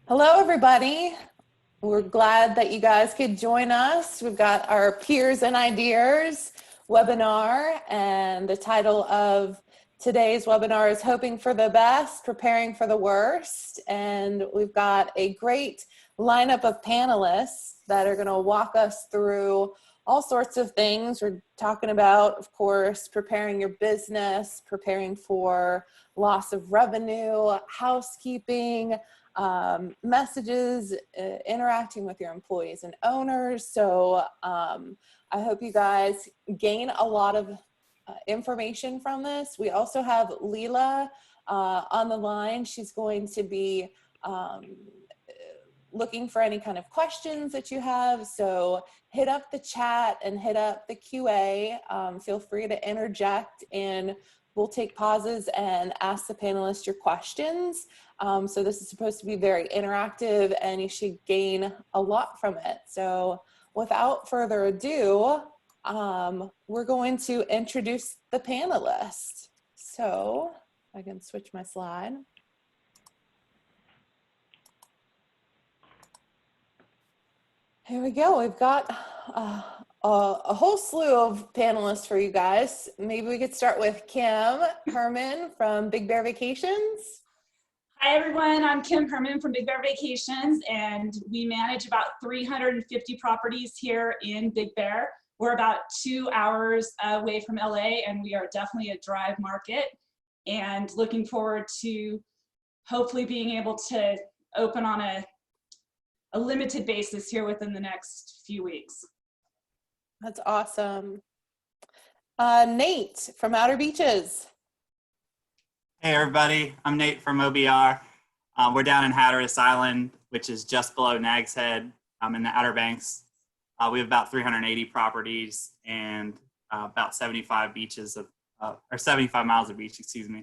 Hello, everybody. We're glad that you guys could join us. We've got our Peers and Ideas webinar, and the title of today's webinar is Hoping for the Best, Preparing for the Worst. And we've got a great lineup of panelists that are going to walk us through all sorts of things. We're talking about, of course, preparing your business, preparing for loss of revenue, housekeeping, messages, interacting with your employees and owners. So I hope you guys gain a lot of information from this. We also have Leela on the line. She's going to be looking for any kind of questions that you have. So hit up the chat and hit up the QA. Feel free to interject, and we'll take pauses and ask the panelists your questions. So this is supposed to be very interactive, and you should gain a lot from it. So without further ado, we're going to introduce the panelists. So I can switch my slide. Here we go. We've got a whole slew of panelists for you guys. Maybe we could start with Kim Hermon from Big Bear Vacations. Hi everyone, I'm Kim Hermon from Big Bear Vacations, and we manage about 350 properties here in Big Bear. We're about 2 hours away from LA, and we are definitely a drive market, and looking forward to hopefully being able to open on a limited basis here within the next few weeks. That's awesome. Nate from Outer Beaches. Hey everybody, I'm Nate from OBR. We're down in Hatteras Island, which is just below Nag's Head. I'm in the Outer Banks. We have about 380 properties and about 75 beaches or 75 miles of beach, excuse me.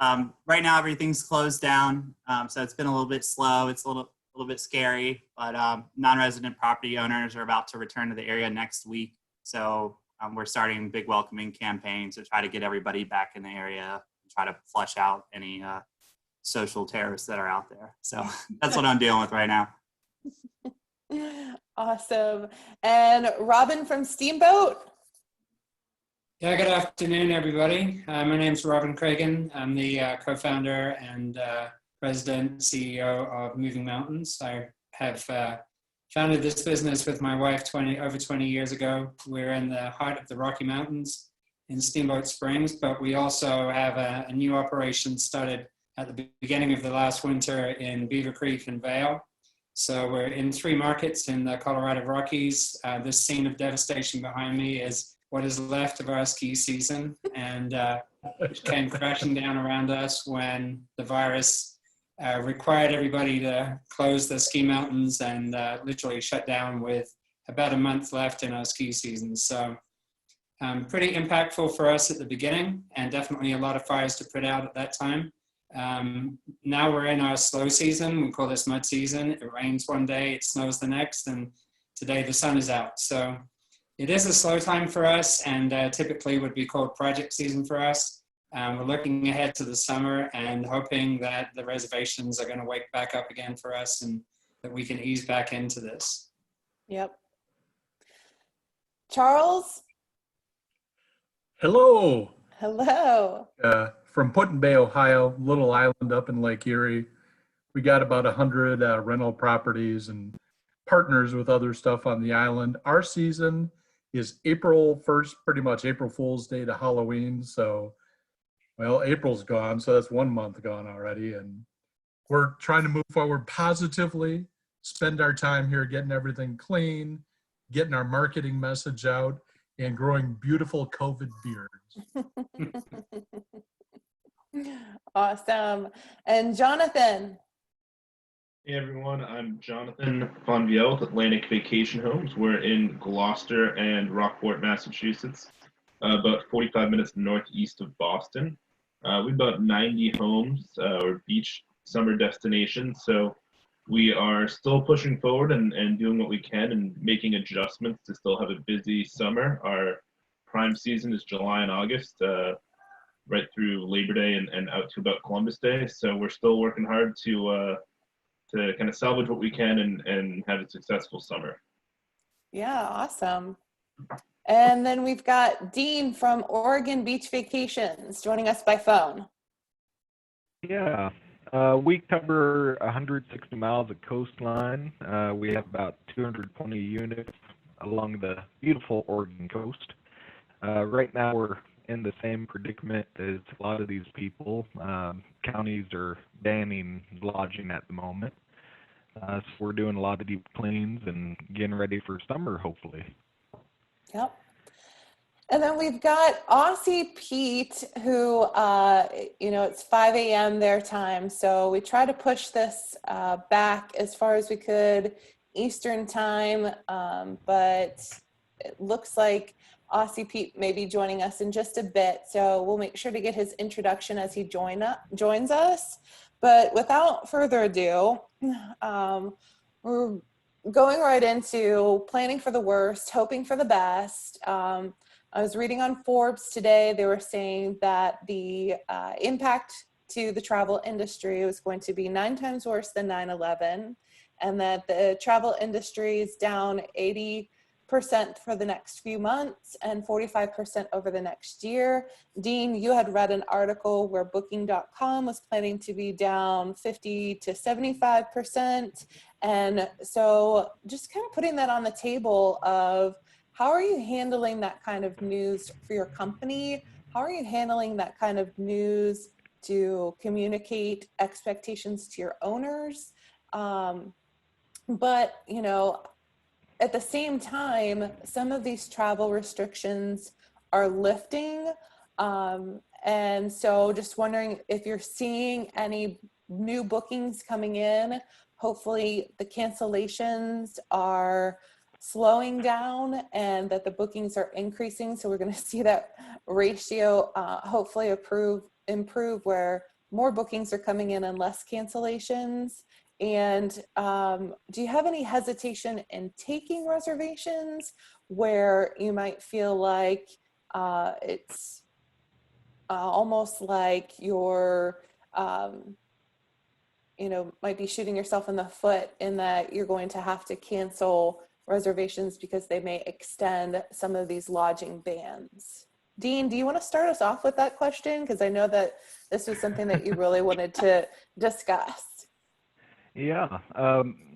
Right now everything's closed down, so it's been a little bit slow. It's a little bit scary, but non-resident property owners are about to return to the area next week. So we're starting big welcoming campaigns to try to get everybody back in the area, try to flush out any social terrorists that are out there. So that's what I'm dealing with right now. Awesome. And Robin from Steamboat. Yeah, good afternoon, everybody. My name's Robin Craigen. I'm the co-founder and president, CEO of Moving Mountains. I have founded this business with my wife over 20 years ago. We're in the heart of the Rocky Mountains in Steamboat Springs, but we also have a new operation started at the beginning of the last winter in Beaver Creek and Vail. So we're in 3 markets in the Colorado Rockies. This scene of devastation behind me is what is left of our ski season, and which came crashing down around us when the virus required everybody to close the ski mountains and literally shut down with about a month left in our ski season. So pretty impactful for us at the beginning, and definitely a lot of fires to put out at that time. Now we're in our slow season. We call this mud season. It rains one day, it snows the next, and today the sun is out. So it is a slow time for us, and typically would be called project season for us. We're looking ahead to the summer and hoping that the reservations are going to wake back up again for us and that we can ease back into this. Yep. Charles. Hello. Hello. From Put-in Bay, Ohio, little island up in Lake Erie. We got about 100 rental properties and partners with other stuff on the island. Our season is April 1st, pretty much April Fool's Day to Halloween. So, well, April's gone, so that's 1 month gone already. And we're trying to move forward positively, spend our time here getting everything clean, getting our marketing message out, and growing beautiful COVID beards. Awesome. And Jonathan. Hey everyone, I'm Jonathan Fonvielle with Atlantic Vacation Homes. We're in Gloucester and Rockport, Massachusetts, about 45 minutes northeast of Boston. We've about 90 homes or beach summer destinations, so we are still pushing forward and doing what we can and making adjustments to still have a busy summer. Our prime season is July and August, right through Labor Day and out to about Columbus Day. So we're still working hard to to kind of salvage what we can and have a successful summer. Yeah, awesome. And then we've got Dean from Oregon Beach Vacations joining us by phone. Yeah, we cover 160 miles of coastline. We have about 220 units along the beautiful Oregon coast. Right now, we're in the same predicament as a lot of these people. Counties are banning lodging at the moment. So we're doing a lot of deep cleans and getting ready for summer, hopefully. Yep. And then we've got Aussie Pete, who, it's 5 a.m. their time. So we try to push this back as far as we could Eastern time. But it looks like Aussie Pete may be joining us in just a bit. So we'll make sure to get his introduction as he joins us. But without further ado, we're going right into planning for the worst, hoping for the best. I was reading on Forbes today, they were saying that the impact to the travel industry was going to be 9 times worse than 9/11, and that the travel industry is down 80% for the next few months and 45% over the next year. Dean, you had read an article where Booking.com was planning to be down 50 to 75%. And so just kind of putting that on the table of how are you handling that kind of news for your company? How are you handling that kind of news to communicate expectations to your owners? But, at the same time, some of these travel restrictions are lifting. And so just wondering if you're seeing any new bookings coming in. Hopefully the cancellations are slowing down and that the bookings are increasing. So we're going to see that ratio hopefully improve where more bookings are coming in and less cancellations. And do you have any hesitation in taking reservations where you might feel like it's almost like you're, might be shooting yourself in the foot in that you're going to have to cancel reservations because they may extend some of these lodging bans? Dean, do you want to start us off with that question? Because I know that this was something that you really wanted to discuss. Yeah,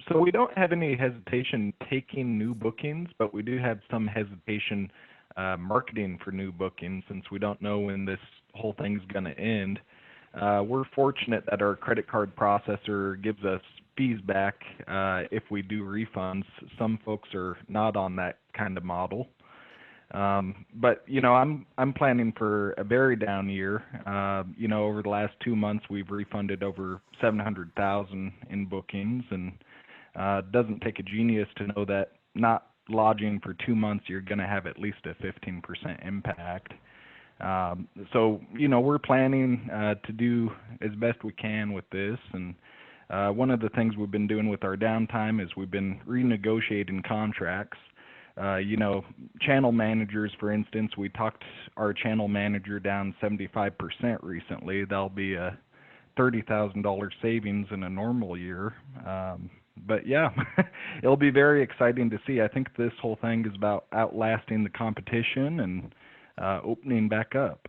so we don't have any hesitation taking new bookings, but we do have some hesitation marketing for new bookings since we don't know when this whole thing's going to end. We're fortunate that our credit card processor gives us fees back if we do refunds. Some folks are not on that kind of model. But I'm planning for a very down year. Over the last 2 months, we've refunded over 700,000 in bookings, and it doesn't take a genius to know that not lodging for 2 months, you're going to have at least a 15% impact. So we're planning to do as best we can with this. And one of the things we've been doing with our downtime is we've been renegotiating contracts. Channel managers, for instance, we talked our channel manager down 75% recently. That'll be a $30,000 savings in a normal year. But yeah, it'll be very exciting to see. I think this whole thing is about outlasting the competition and opening back up.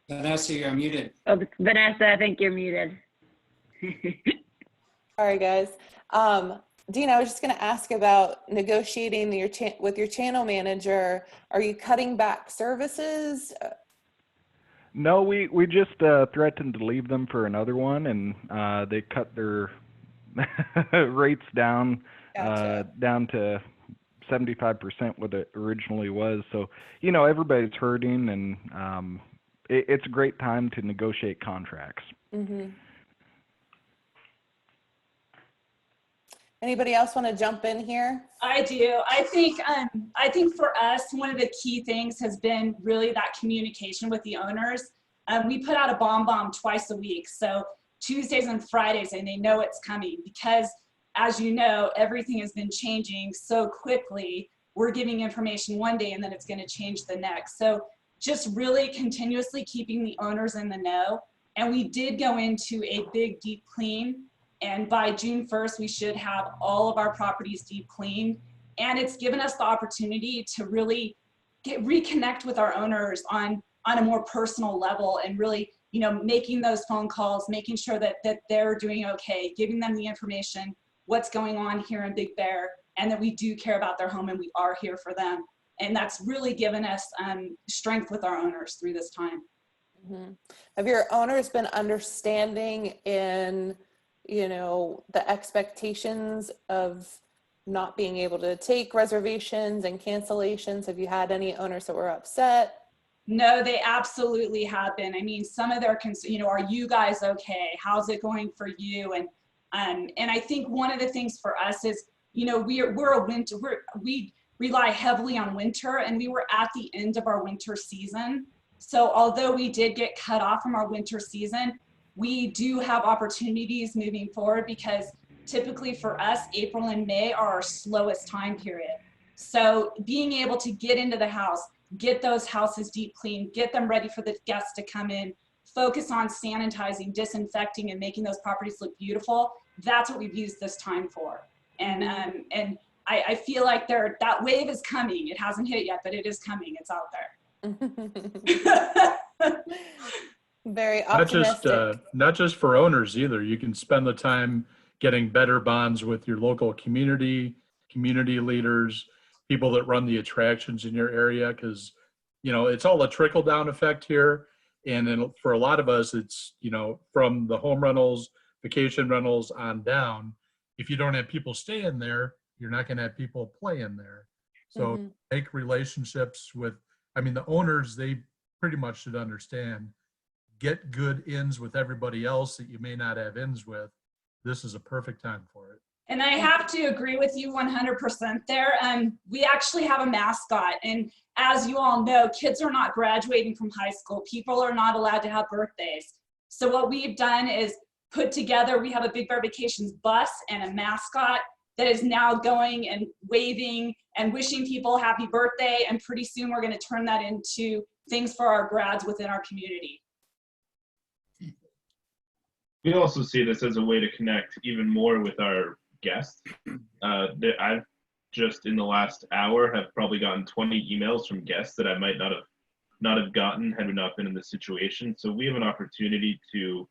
Vanessa, you're muted. Oh, Vanessa, I think you're muted. Sorry, guys. Dean, I was just going to ask about negotiating with your channel manager. Are you cutting back services? No, we just threatened to leave them for another one, and they cut their rates down Gotcha. down to 75% what it originally was. So everybody's hurting, and it's a great time to negotiate contracts. Mm-hmm. Anybody else want to jump in here? I do. I think for us, one of the key things has been really that communication with the owners. We put out a bomb twice a week, so Tuesdays and Fridays, and they know it's coming because, as you know, everything has been changing so quickly we're giving information one day and then it's going to change the next. So just really continuously keeping the owners in the know. And we did go into a big deep clean, and by June 1st, we should have all of our properties deep cleaned. And it's given us the opportunity to really reconnect with our owners on a more personal level, and really, you know, making those phone calls, making sure that they're doing okay, giving them the information, what's going on here in Big Bear, and that we do care about their home and we are here for them. And that's really given us strength with our owners through this time. Mm-hmm. Have your owners been understanding in, you know, the expectations of not being able to take reservations and cancellations? Have you had any owners that were upset? No, they absolutely have been. I mean, some of their you know, are you guys okay? How's it going for you? And I think one of the things for us is, you know, we rely heavily on winter, and we were at the end of our winter season. So although we did get cut off from our winter season, we do have opportunities moving forward, because typically for us, April and May are our slowest time period. So being able to get into the house, get those houses deep clean, get them ready for the guests to come in, focus on sanitizing, disinfecting, and making those properties look beautiful, that's what we've used this time for. And I feel like that wave is coming. It hasn't hit yet, but it is coming. It's out there. Very optimistic. Not just for owners either. You can spend the time getting better bonds with your local community leaders, people that run the attractions in your area, because, you know, it's all a trickle down effect here. And then for a lot of us, it's, you know, from the home rentals, vacation rentals on down. If you don't have people staying there, you're not going to have people playing there. So make relationships with, I mean, the owners, they pretty much should understand, get good ins with everybody else that you may not have ins with. This is a perfect time for it. And I have to agree with you 100% there. We actually have a mascot. And as you all know, kids are not graduating from high school. People are not allowed to have birthdays. So what we've done is put together, we have a Big Bear Vacations bus and a mascot that is now going and waving and wishing people happy birthday. And pretty soon we're going to turn that into things for our grads within our community. We also see this as a way to connect even more with our guests. I've just in the last hour have probably gotten 20 emails from guests that I might not have gotten had we not been in this situation. So we have an opportunity to,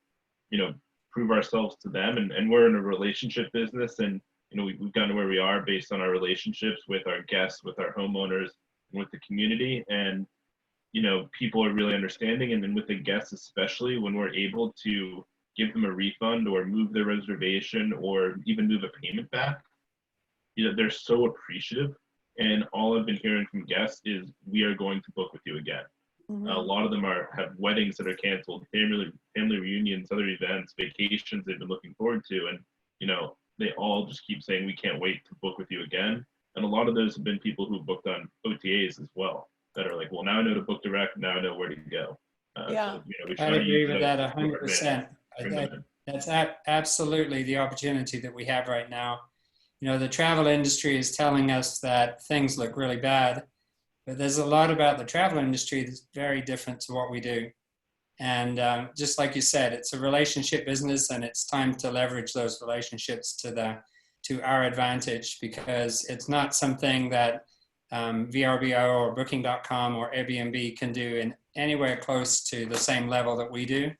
you know, prove ourselves to them, and we're in a relationship business, and you know, we've gotten to where we are based on our relationships with our guests, with our homeowners, and with the community. And you know, people are really understanding, and then with the guests especially, when we're able to give them a refund or move their reservation or even move a payment back, you know, they're so appreciative. And all I've been hearing from guests is, we are going to book with you again. A lot of them have weddings that are canceled, family reunions, other events, vacations they've been looking forward to, and you know, they all just keep saying, we can't wait to book with you again. And a lot of those have been people who booked on OTAs as well, that are like, well, now I know to book direct, now I know where to go. Yeah. So, you know, I agree with that 100%. That's absolutely the opportunity that we have right now. You know, the travel industry is telling us that things look really bad, but there's a lot about the travel industry that's very different to what we do. And just like you said, it's a relationship business, and it's time to leverage those relationships to our advantage, because it's not something that VRBO or Booking.com or Airbnb can do in anywhere close to the same level that we do.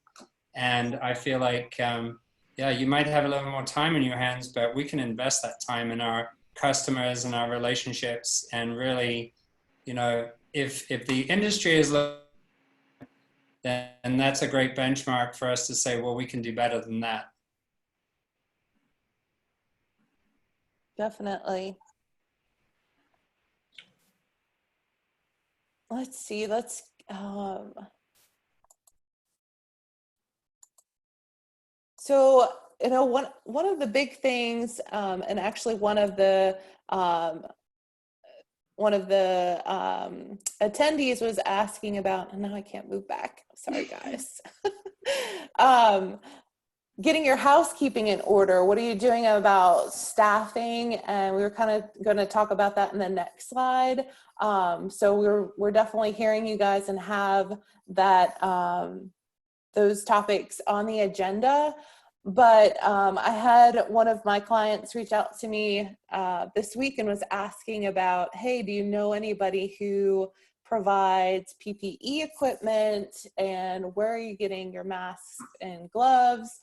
And I feel like, yeah, you might have a little more time in your hands, but we can invest that time in our customers and our relationships. And really, you know, if the industry is low, then that's a great benchmark for us to say, well, we can do better than that. Definitely. Let's see, so, you know, one of the big things, and actually one of the attendees was asking about, and now I can't move back. Sorry, guys. getting your housekeeping in order. What are you doing about staffing? And we were kind of going to talk about that in the next slide. So we're definitely hearing you guys and have that those topics on the agenda. But I had one of my clients reach out to me this week and was asking about, hey, do you know anybody who provides PPE equipment, and where are you getting your masks and gloves,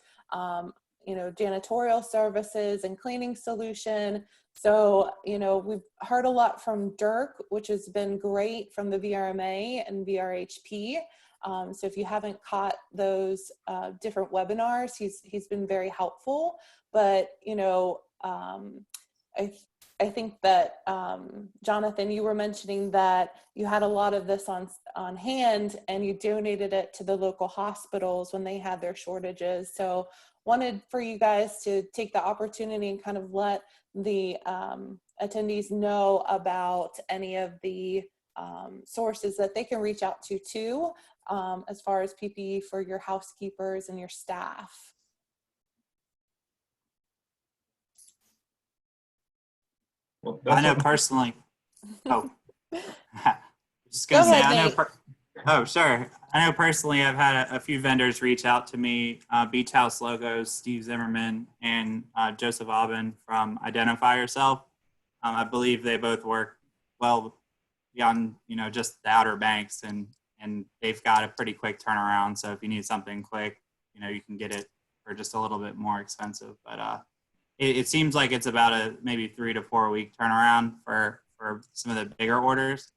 you know, janitorial services and cleaning solution. So, you know, we've heard a lot from Dirk, which has been great, from the VRMA and VRHP. So if you haven't caught those different webinars, he's been very helpful. But, you know, I think that, Jonathan, you were mentioning that you had a lot of this on hand and you donated it to the local hospitals when they had their shortages. So wanted for you guys to take the opportunity and kind of let the attendees know about any of the sources that they can reach out to too, as far as PPE for your housekeepers and your staff. Well, I know that's personally. Oh, just Go gonna say, ahead, I know. Nate. Oh, sure. I know personally, I've had a few vendors reach out to me, Beach House Logos, Steve Zimmerman, and Joseph Aubin from Identify Yourself. I believe they both work well beyond, you know, just the Outer Banks, and they've got a pretty quick turnaround. So if you need something quick, you know, you can get it for just a little bit more expensive. But it seems like it's about a maybe 3 to 4 week turnaround for some of the bigger orders.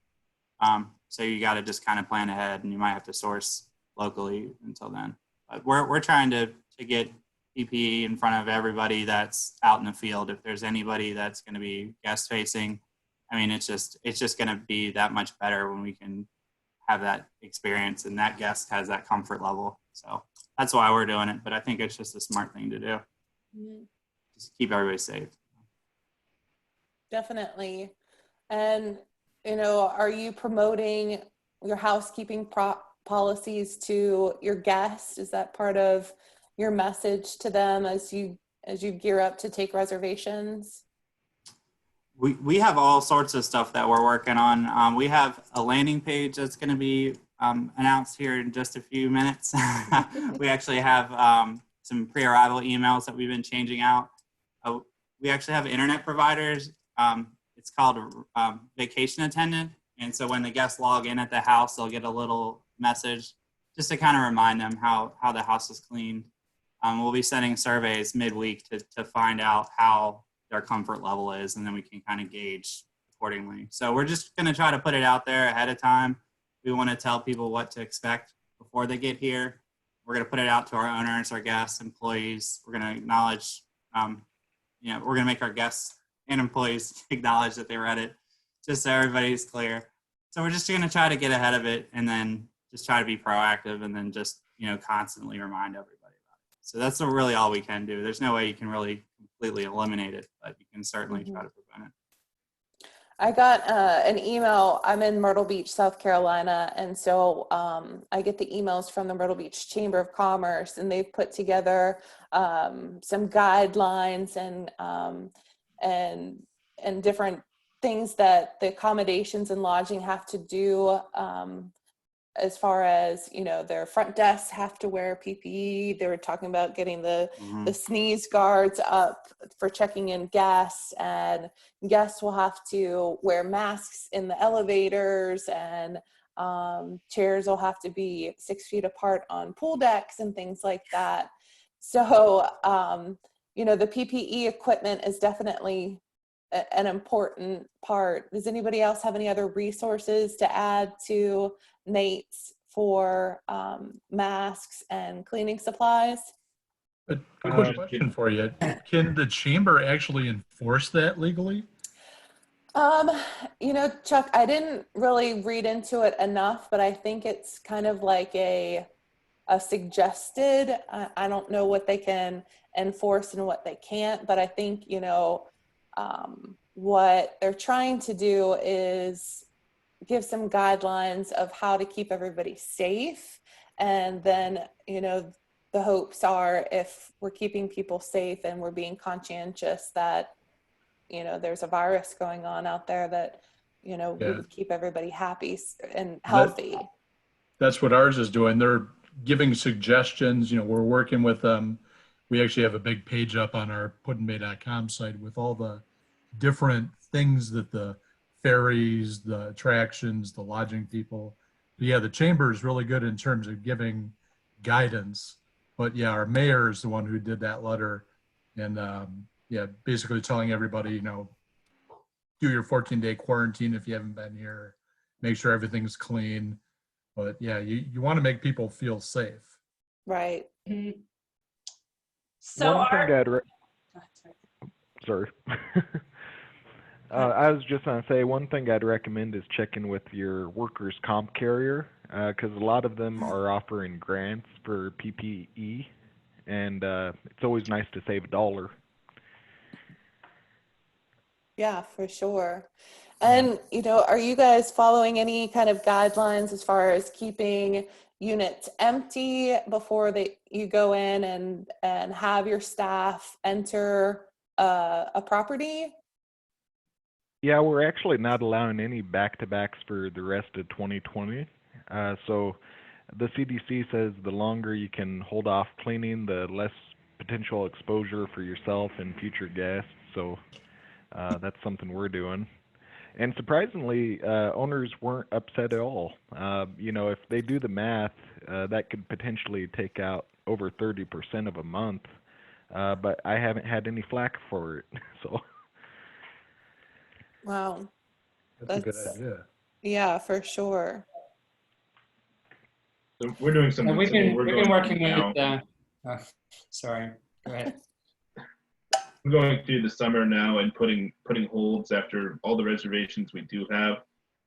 So you got to just kind of plan ahead, and you might have to source locally until then. But we're trying to get PPE in front of everybody that's out in the field. If there's anybody that's going to be guest facing, I mean, it's just going to be that much better when we can have that experience and that guest has that comfort level. So that's why we're doing it. But I think it's just a smart thing to do. Mm-hmm. Just keep everybody safe. Definitely. And, you know, are you promoting your housekeeping policies to your guests? Is that part of your message to them as you gear up to take reservations? We have all sorts of stuff that we're working on. We have a landing page that's going to be announced here in just a few minutes. We actually have some pre-arrival emails that we've been changing out. We actually have internet providers. It's called Vacation Attendant. And so when the guests log in at the house, they'll get a little message just to kind of remind them how the house is cleaned. We'll be sending surveys midweek to find out how their comfort level is, and then we can kind of gauge accordingly. So we're just going to try to put it out there ahead of time. We want to tell people what to expect before they get here. We're going to put it out to our owners, our guests, employees. We're going to acknowledge, you know, we're going to make our guests and employees acknowledge that they read it, just so everybody's clear. So we're just going to try to get ahead of it, and then just try to be proactive, and then just, you know, constantly remind everybody about it. So that's really all we can do. There's no way you can really completely eliminate it, but you can certainly try to prevent it. I got an email. I'm in Myrtle Beach, South Carolina, and so I get the emails from the Myrtle Beach Chamber of Commerce, and they've put together some guidelines and different things that the accommodations and lodging have to do, as far as, you know, their front desks have to wear PPE. They were talking about getting the sneeze guards up for checking in guests, and guests will have to wear masks in the elevators, and chairs will have to be 6 feet apart on pool decks and things like that. So, you know, the PPE equipment is definitely an important part. Does anybody else have any other resources to add to Nate's for masks and cleaning supplies? A quick question for you. Can the chamber actually enforce that legally? You know, Chuck, I didn't really read into it enough, but I think it's kind of like a suggested. I don't know what they can enforce and what they can't, but I think, you know, what they're trying to do is give some guidelines of how to keep everybody safe. And then, you know, the hopes are, if we're keeping people safe and we're being conscientious that, you know, there's a virus going on out there, that, you know, we Yeah. would keep everybody happy and healthy. That's what ours is doing. They're giving suggestions. You know, we're working with them. We actually have a big page up on our putinbay.com site with all the different things that the ferries, the attractions, the lodging people. But yeah, the chamber is really good in terms of giving guidance. But yeah, our mayor is the one who did that letter, and yeah, basically telling everybody, you know, do your 14-day quarantine if you haven't been here. Make sure everything's clean. But yeah, you want to make people feel safe. Right. So One thing our, sorry. I was just going to say, one thing I'd recommend is checking with your workers' comp carrier, because a lot of them are offering grants for PPE, and it's always nice to save $1. Yeah, for sure. And, you know, are you guys following any kind of guidelines as far as keeping units empty before you go in and have your staff enter a property? Yeah, we're actually not allowing any back-to-backs for the rest of 2020. So the CDC says the longer you can hold off cleaning, the less potential exposure for yourself and future guests. So that's something we're doing. And surprisingly, owners weren't upset at all. You know, if they do the math, that could potentially take out over 30% of a month. But I haven't had any flack for it. So. Wow. That's a good idea. Yeah, for sure. So we're doing something We've similar. been working with, sorry, go ahead. We're going through the summer now and putting holds after all the reservations we do have,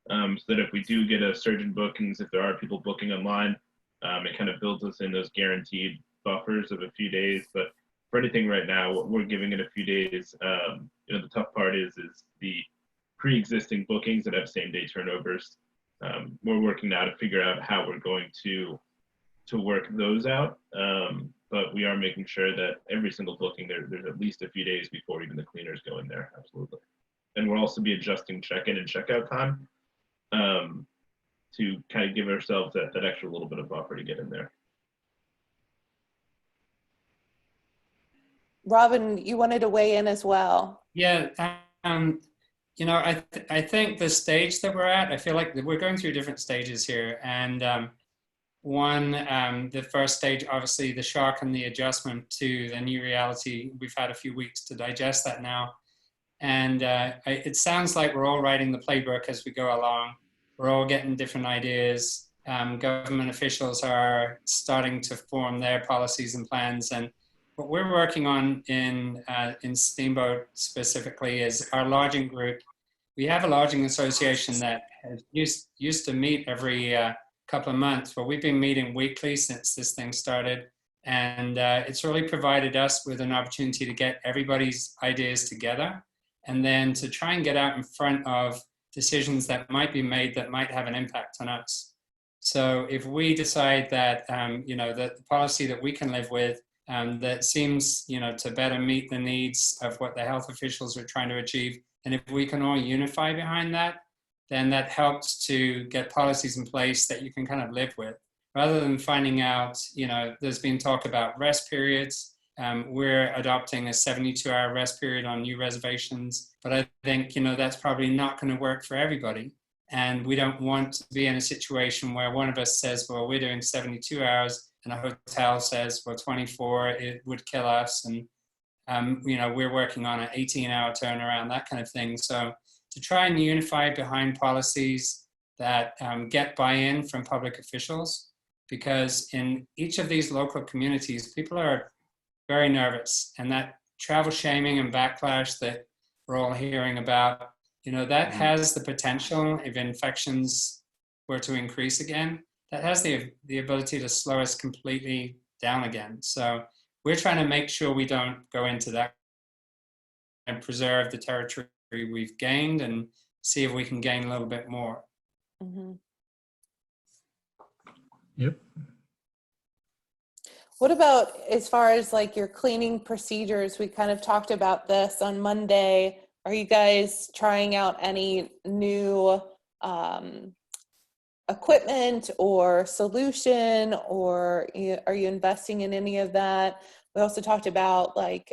so that if we do get a surge in bookings, if there are people booking online, it kind of builds us in those guaranteed buffers of a few days. But for anything right now, we're giving it a few days. You know, the tough part is the pre-existing bookings that have same-day turnovers. We're working now to figure out how we're going to work those out. But we are making sure that every single booking there's at least a few days before even the cleaners go in there. Absolutely. And we'll also be adjusting check-in and check-out time to kind of give ourselves that extra little bit of buffer to get in there. Robin, you wanted to weigh in as well. Yeah, you know, I think the stage that we're at, I feel like we're going through different stages here. And the first stage, obviously the shock and the adjustment to the new reality. We've had a few weeks to digest that now. And it sounds like we're all writing the playbook as we go along. We're all getting different ideas. Government officials are starting to form their policies and plans. And what we're working on in Steamboat specifically is our lodging group. We have a lodging association that used to meet every couple of months, but we've been meeting weekly since this thing started. And it's really provided us with an opportunity to get everybody's ideas together and then to try and get out in front of decisions that might be made that might have an impact on us. So if we decide that, you know, that the policy that we can live with that seems, you know, to better meet the needs of what the health officials are trying to achieve, and if we can all unify behind that, then that helps to get policies in place that you can kind of live with. Rather than finding out, you know, there's been talk about rest periods. We're adopting a 72-hour rest period on new reservations, but I think, you know, that's probably not going to work for everybody. And we don't want to be in a situation where one of us says, well, we're doing 72 hours, and a hotel says, well, 24, it would kill us. And, you know, we're working on an 18-hour turnaround, that kind of thing. So to try and unify behind policies that get buy-in from public officials, because in each of these local communities, people are very nervous, and that travel shaming and backlash that we're all hearing about, you know, that has the potential, if infections were to increase again, that has the ability to slow us completely down again. So we're trying to make sure we don't go into that and preserve the territory we've gained and see if we can gain a little bit more. Mm-hmm. Yep. What about as far as like your cleaning procedures? We kind of talked about this on Monday. Are you guys trying out any new equipment or solution, or are you investing in any of that? We also talked about like,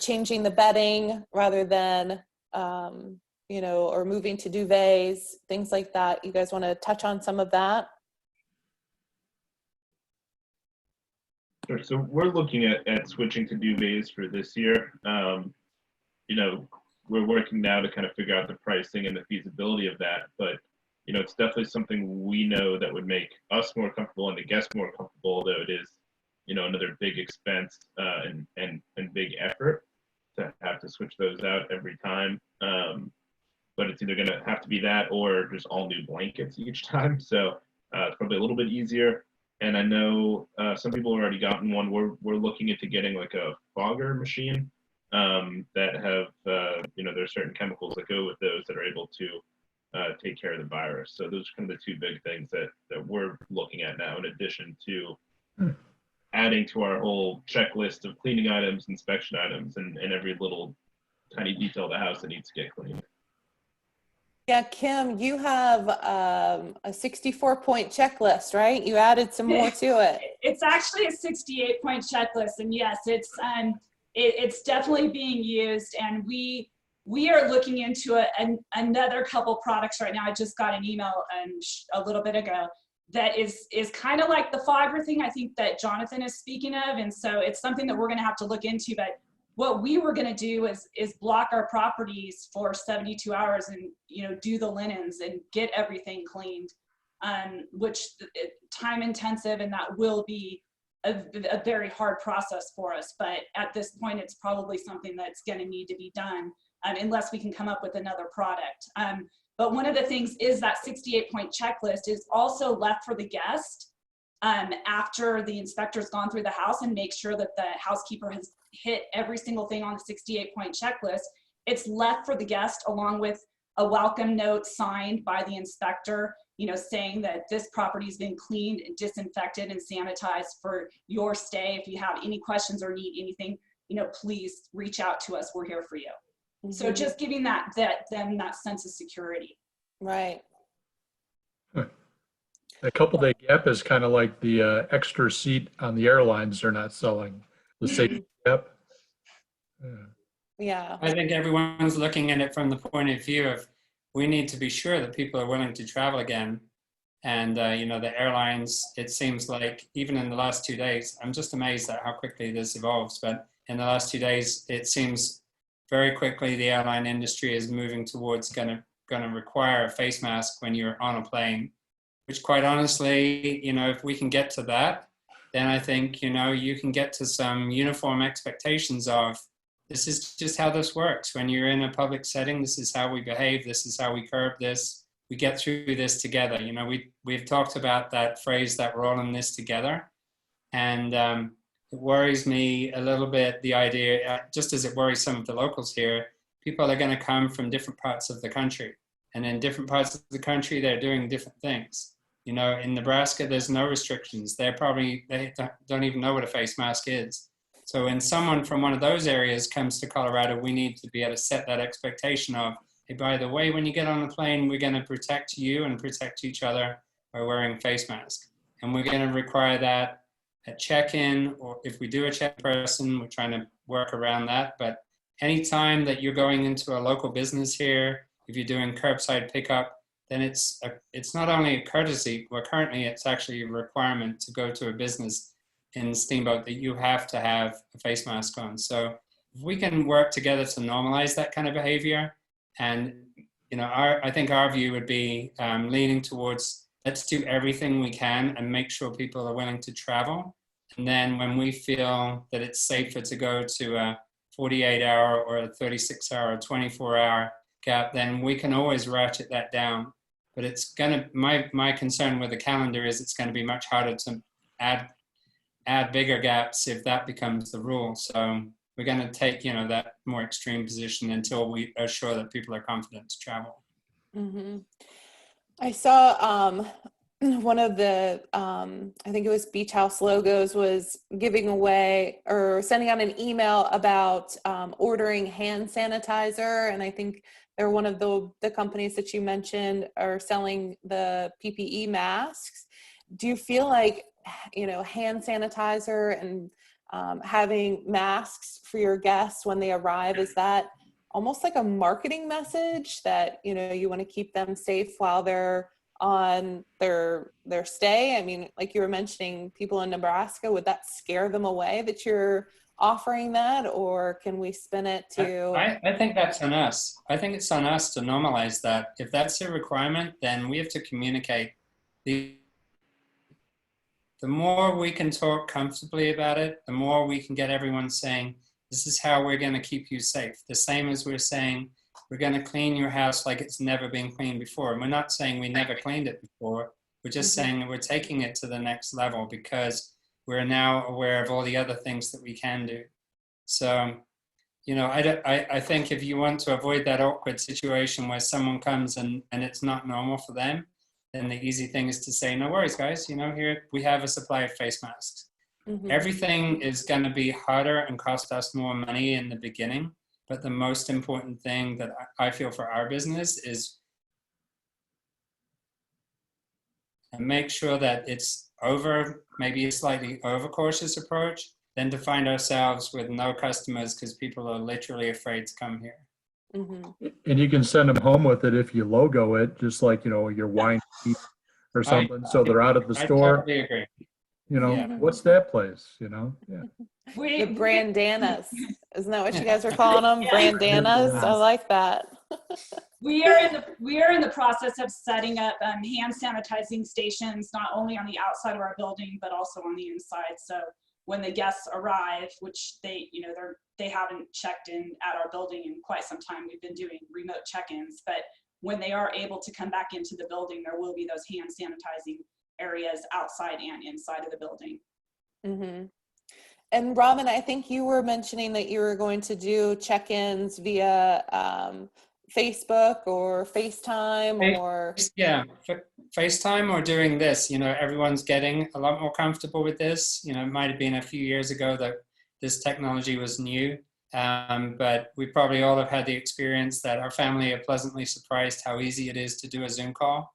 changing the bedding rather than, or moving to duvets, things like that. You guys want to touch on some of that? Sure. So we're looking at switching to duvets for this year. We're working now to kind of figure out the pricing and the feasibility of that, but it's definitely something we know that would make us more comfortable and the guests more comfortable, although it is, another big expense and big effort to have to switch those out every time. But it's either going to have to be that or just all new blankets each time. So it's probably a little bit easier. And I know some people have already gotten one. We're looking into getting like a fogger machine that have, there's certain chemicals that go with those that are able to take care of the virus. So those are kind of the two big things that we're looking at now, in addition to adding to our whole checklist of cleaning items, inspection items, and every little tiny detail of the house that needs to get cleaned. Yeah, Kim, you have a 64-point checklist, right? You added some more to it. It's actually a 68-point checklist, and yes, it's definitely being used, and we are looking into another couple products right now. I just got an email a little bit ago that is kind of like the fogger thing I think that Jonathan is speaking of, and so it's something that we're going to have to look into. But what we were going to do is block our properties for 72 hours and do the linens and get everything cleaned, which time intensive, and that will be a very hard process for us. But at this point, it's probably something that's going to need to be done unless we can come up with another product. But one of the things is that 68-point checklist is also left for the guest after the inspector's gone through the house and make sure that the housekeeper has hit every single thing on the 68-point checklist. It's left for the guest along with a welcome note signed by the inspector, saying that this property's been cleaned, disinfected, and sanitized for your stay. If you have any questions or need anything, please reach out to us. We're here for you. Mm-hmm. So just giving them that sense of security. Right. A couple-day gap is kind of like the extra seat on the airlines they're not selling. The safety gap. Yeah. I think everyone's looking at it from the point of view of we need to be sure that people are willing to travel again. And, the airlines, it seems like even in the last 2 days, I'm just amazed at how quickly this evolves. But in the last 2 days, it seems very quickly the airline industry is moving towards going to require a face mask when you're on a plane, which quite honestly, if we can get to that, then I think, you can get to some uniform expectations of this is just how this works. When you're in a public setting, this is how we behave. This is how we curb this. We get through this together. We've talked about that phrase that we're all in this together. And it worries me a little bit, the idea, just as it worries some of the locals here, people are going to come from different parts of the country. And in different parts of the country, they're doing different things. In Nebraska, there's no restrictions. They don't even know what a face mask is. So when someone from one of those areas comes to Colorado, we need to be able to set that expectation of, hey, by the way, when you get on the plane, we're going to protect you and protect each other by wearing face masks. And we're going to require that at check-in, or if we do a check person, we're trying to work around that. But anytime that you're going into a local business here, if you're doing curbside pickup, then it's not only a courtesy, well, currently it's actually a requirement to go to a business in Steamboat that you have to have a face mask on. So if we can work together to normalize that kind of behavior, and I think our view would be leaning towards let's do everything we can and make sure people are willing to travel. And then when we feel that it's safer to go to a 48-hour or a 36-hour or 24-hour gap, then we can always ratchet that down. But it's gonna, my concern with the calendar is it's gonna be much harder to add bigger gaps if that becomes the rule. So we're gonna take, that more extreme position until we are sure that people are confident to travel. Mm-hmm. I saw one of the, I think it was Beach House logos, was giving away or sending out an email about ordering hand sanitizer. And I think they're one of the companies that you mentioned are selling the PPE masks. Do you feel like, hand sanitizer and having masks for your guests when they arrive, is that almost like a marketing message that, you want to keep them safe while they're on their stay? I mean, like you were mentioning, people in Nebraska, would that scare them away that you're offering that, or can we spin it to? I think that's on us. I think it's on us to normalize that. If that's a requirement, then we have to communicate. The more we can talk comfortably about it, the more we can get everyone saying, this is how we're going to keep you safe. The same as we're saying, we're going to clean your house like it's never been cleaned before. And we're not saying we never cleaned it before. We're just saying that we're taking it to the next level because we're now aware of all the other things that we can do. So, I think if you want to avoid that awkward situation where someone comes and it's not normal for them, then the easy thing is to say, no worries, guys. Here we have a supply of face masks. Everything is going to be harder and cost us more money in the beginning. But the most important thing that I feel for our business is make sure that it's maybe a slightly overcautious approach, than to find ourselves with no customers because people are literally afraid to come here. And you can send them home with it if you logo it, just like, your wine or something. So they're out of the store. I totally agree. What's that place, Yeah. The brandanas. Isn't that what you guys are calling them? Brandanas. I like that. We are in the process of setting up hand sanitizing stations, not only on the outside of our building, but also on the inside. So when the guests arrive, which they haven't checked in at our building in quite some time, we've been doing remote check-ins, but when they are able to come back into the building, there will be those hand sanitizing areas outside and inside of the building. And Robin, I think you were mentioning that you were going to do check-ins via Facebook or FaceTime or... Yeah, FaceTime or doing this. Everyone's getting a lot more comfortable with this. It might have been a few years ago that this technology was new, but we probably all have had the experience that our family are pleasantly surprised how easy it is to do a Zoom call.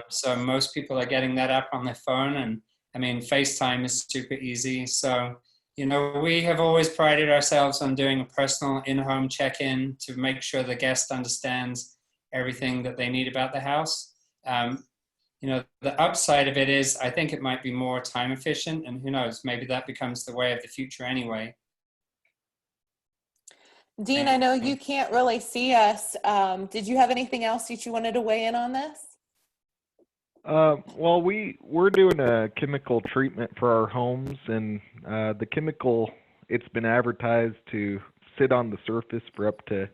So most people are getting that up on their phone, and FaceTime is super easy. So, we have always prided ourselves on doing a personal in-home check-in to make sure the guest understands everything that they need about the house. The upside of it is I think it might be more time efficient, and who knows, maybe that becomes the way of the future anyway. Dean, I know you can't really see us. Did you have anything else that you wanted to weigh in on this? Well, we're doing a chemical treatment for our homes, and the chemical, it's been advertised to sit on the surface for up to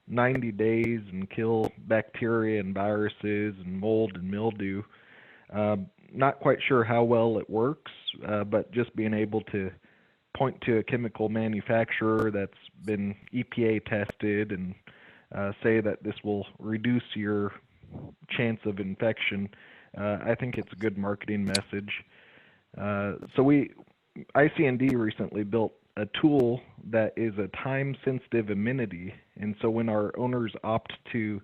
90 days and kill bacteria and viruses and mold and mildew. Not quite sure how well it works, but just being able to point to a chemical manufacturer that's been EPA tested and say that this will reduce your chance of infection, I think it's a good marketing message. So ICND recently built a tool that is a time-sensitive amenity, and so when our owners opt to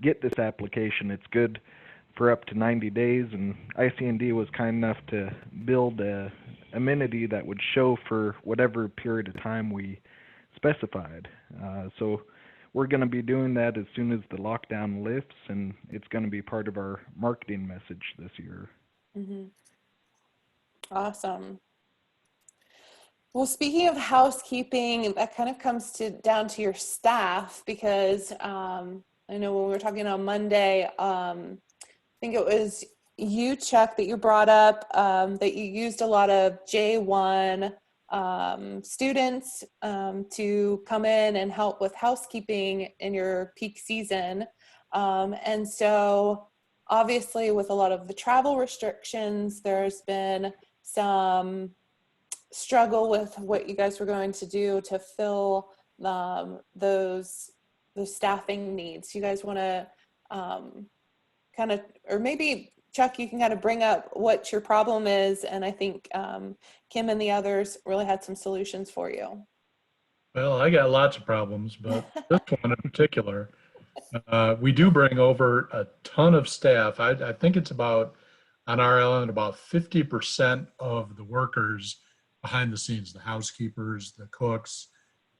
get this application, it's good for up to 90 days, and ICND was kind enough to build a amenity that would show for whatever period of time we specified. So we're going to be doing that as soon as the lockdown lifts, and it's going to be part of our marketing message this year. Awesome. Well, speaking of housekeeping, that kind of comes down to your staff, because I know when we were talking on Monday, I think it was you, Chuck, that you brought up that you used a lot of J1 students to come in and help with housekeeping in your peak season. And so obviously with a lot of the travel restrictions, there's been some struggle with what you guys were going to do to fill those staffing needs. You guys want to kind of, or maybe Chuck, you can kind of bring up what your problem is, and I think Kim and the others really had some solutions for you. Well, I got lots of problems, but this one in particular, we do bring over a ton of staff. I think it's about, on our island, about 50% of the workers behind the scenes, the housekeepers, the cooks,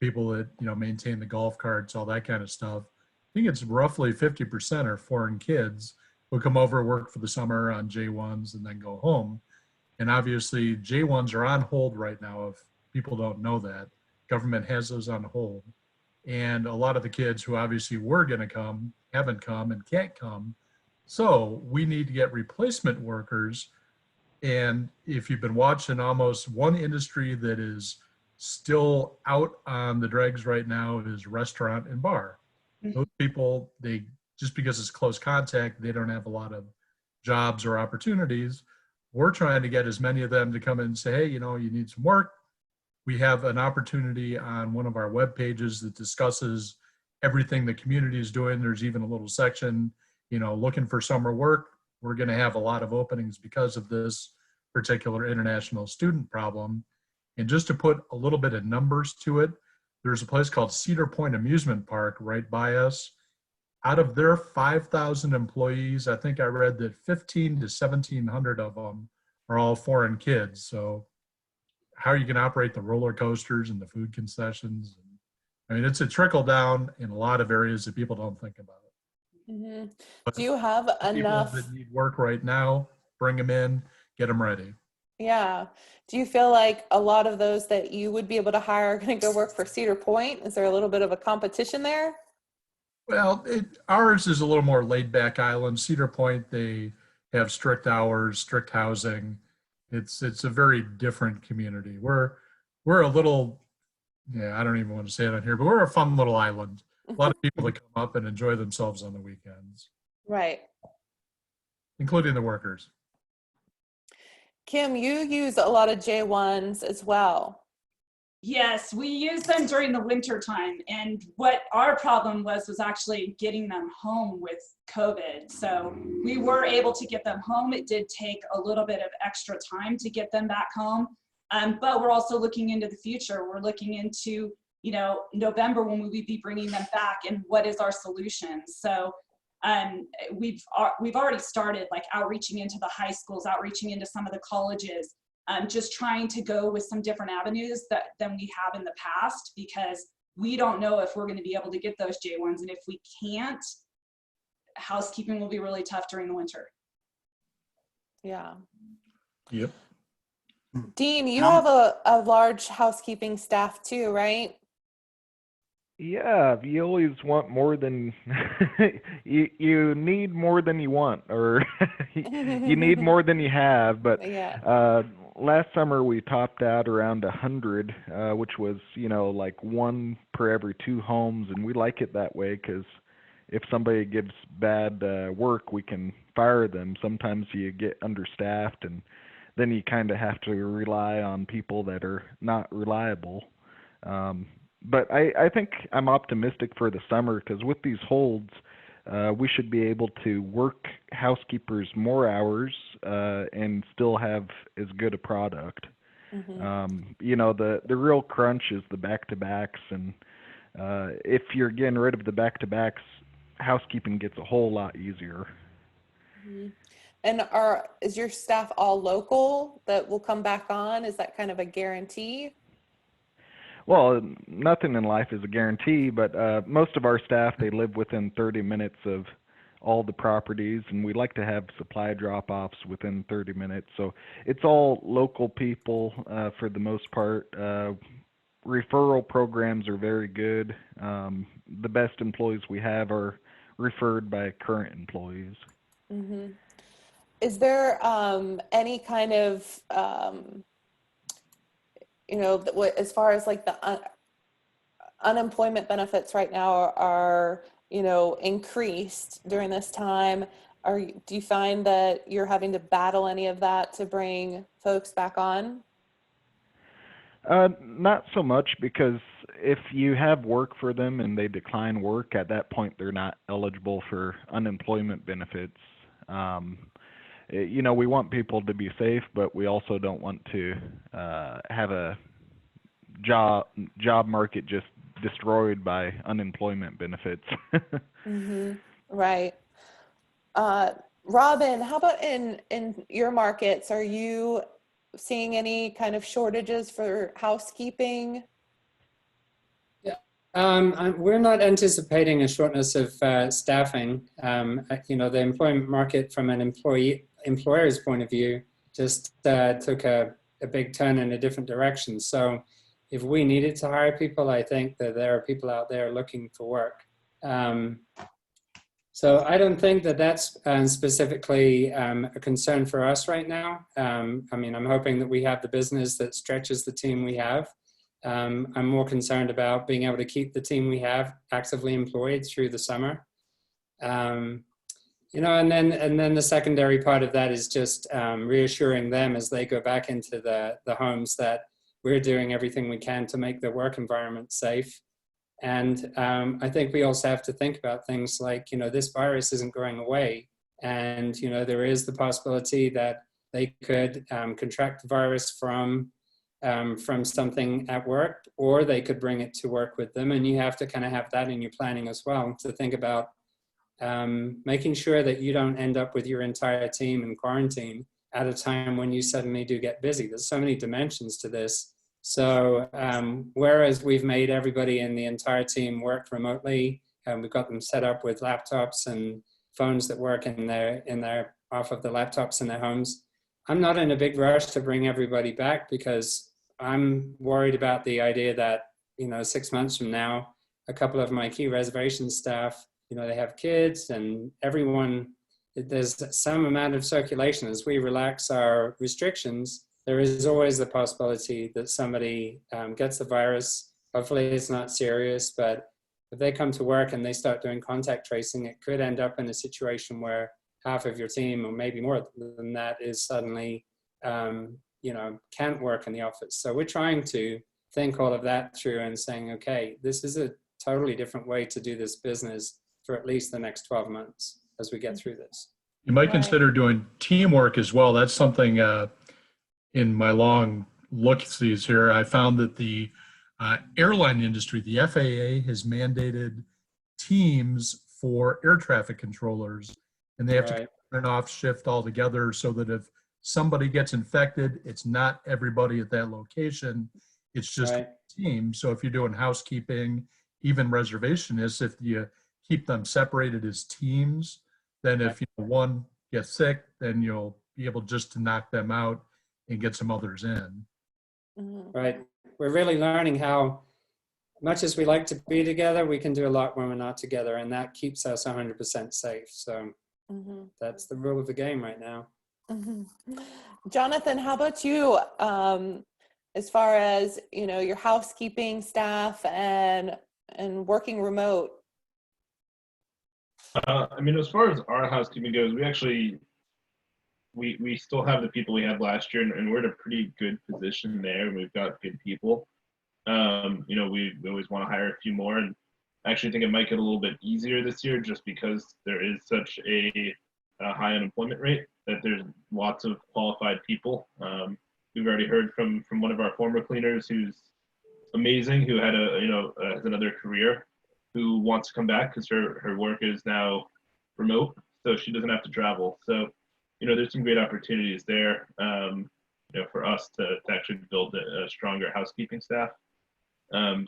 people that, maintain the golf carts, all that kind of stuff. I think it's roughly 50% are foreign kids who come over, work for the summer on J1s and then go home. And obviously J1s are on hold right now. If people don't know that, government has those on hold. And a lot of the kids who obviously were going to come haven't come and can't come. So we need to get replacement workers. And if you've been watching, almost one industry that is still out on the dregs right now is restaurant and bar. Those people, they just because it's close contact, they don't have a lot of jobs or opportunities. We're trying to get as many of them to come in and say, hey, you need some work. We have an opportunity on one of our web pages that discusses everything the community is doing. There's even a little section, looking for summer work. We're going to have a lot of openings because of this particular international student problem. And just to put a little bit of numbers to it, there's a place called Cedar Point Amusement Park right by us. Out of their 5,000 employees, I think I read that 15 to 1,700 of them are all foreign kids. So how are you going to operate the roller coasters and the food concessions? I mean, it's a trickle down in a lot of areas that people don't think about. Mm-hmm. But Do you have enough? People that need work right now, bring them in, get them ready. Yeah. Do you feel like a lot of those that you would be able to hire are going to go work for Cedar Point? Is there a little bit of a competition there? Well, ours is a little more laid back island. Cedar Point, they have strict hours, strict housing. It's a very different community. We're a little, I don't even want to say it on here, but we're a fun little island. A lot of people that come up and enjoy themselves on the weekends. Right. Including the workers. Kim, you use a lot of J1s as well. Yes, we use them during the winter time. And what our problem was actually getting them home with COVID. So we were able to get them home. It did take a little bit of extra time to get them back home. But we're also looking into the future. We're looking into, November when we would be bringing them back and what is our solution. So we've already started like outreaching into the high schools, outreaching into some of the colleges, just trying to go with some different avenues than we have in the past, because we don't know if we're going to be able to get those J1s. And if we can't, housekeeping will be really tough during the winter. Yeah. Yep. Dean, you have a large housekeeping staff too, right? Yeah, you always want more than you need more than you want, or you need more than you have. But yeah. Last summer we topped out around 100, which was like one per every 2 homes, and we like it that way because if somebody gives bad work, we can fire them. Sometimes you get understaffed, and then you kind of have to rely on people that are not reliable. But I think I'm optimistic for the summer because with these holds, we should be able to work housekeepers more hours and still have as good a product. Mm-hmm. The real crunch is the back-to-backs, and if you're getting rid of the back-to-backs, housekeeping gets a whole lot easier. Mm-hmm. And is your staff all local that will come back on? Is that kind of a guarantee? Well, nothing in life is a guarantee, but most of our staff, they live within 30 minutes of all the properties, and we like to have supply drop-offs within 30 minutes. So it's all local people for the most part. Referral programs are very good. The best employees we have are referred by current employees. Mm-hmm. Is there any kind of as far as like the unemployment benefits right now are increased during this time? Do you find that you're having to battle any of that to bring folks back on? Not so much, because if you have work for them and they decline work, at that point they're not eligible for unemployment benefits. you know, we want people to be safe, but we also don't want to have a job market just destroyed by unemployment benefits. Right. Robin, how about in your markets? Are you seeing any kind of shortages for housekeeping? We're not anticipating a shortness of staffing. You know, the employment market from an employer's point of view just took a big turn in a different direction. So if we needed to hire people, I think that there are people out there looking for work. So I don't think that that's specifically a concern for us right now. I mean, I'm hoping that we have the business that stretches the team we have. I'm more concerned about being able to keep the team we have actively employed through the summer. You know, and then the secondary part of that is just reassuring them as they go back into the homes that we're doing everything we can to make the work environment safe. And I think we also have to think about things like, you know, this virus isn't going away. And, you know, there is the possibility that they could contract the virus from something at work, or they could bring it to work with them. And you have to kind of have that in your planning as well, to think about making sure that you don't end up with your entire team in quarantine at a time when you suddenly do get busy. There's so many dimensions to this. So whereas we've made everybody in the entire team work remotely, and we've got them set up with laptops and phones that work in their off of the laptops in their homes, I'm not in a big rush to bring everybody back, because I'm worried about the idea that, you know, 6 months from now, a couple of my key reservation staff, you know, they have kids, and everyone, there's some amount of circulation. As we relax our restrictions, there is always the possibility that somebody gets the virus. Hopefully it's not serious, but if they come to work and they start doing contact tracing, it could end up in a situation where half of your team, or maybe more than that, is suddenly, you know, can't work in the office. So we're trying to think all of that through and saying, okay, this is a totally different way to do this business for at least the next 12 months as we get through this. You might consider doing teamwork as well. That's something in my long look-sees here, I found that the airline industry, the FAA, has mandated teams for air traffic controllers, and they have to turn off shift altogether, so that if somebody gets infected, it's not everybody at that location, it's just a team. So if you're doing housekeeping, even reservationists, if you keep them separated as teams, then if one gets sick, then you'll be able just to knock them out and get some others in. Right. We're really learning how much as we like to be together, we can do a lot when we're not together, and that keeps us 100% safe. So that's the rule of the game right now. Jonathan, how about you? As far as, you know, your housekeeping staff and working remote? I mean, as far as our housekeeping goes, we still have the people we had last year, and we're in a pretty good position there, and we've got good people. You know, we always want to hire a few more, and I actually think it might get a little bit easier this year, just because there is such a high unemployment rate that there's lots of qualified people. We've already heard from one of our former cleaners who's amazing, who had has another career, who wants to come back because her work is now remote, so she doesn't have to travel. So, you know, there's some great opportunities there, you know, for us to actually build a stronger housekeeping staff.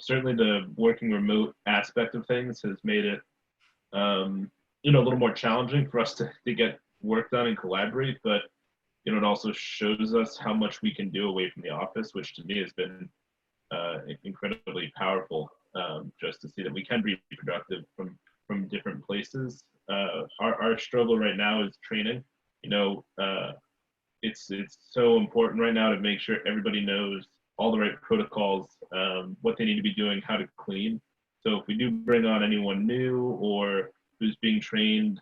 Certainly the working remote aspect of things has made it, you know, a little more challenging for us to get work done and collaborate, but, you know, it also shows us how much we can do away from the office, which to me has been incredibly powerful, just to see that we can be productive from different places. Our struggle right now is training. You know, it's so important right now to make sure everybody knows all the right protocols, what they need to be doing, how to clean. So if we do bring on anyone new or who's being trained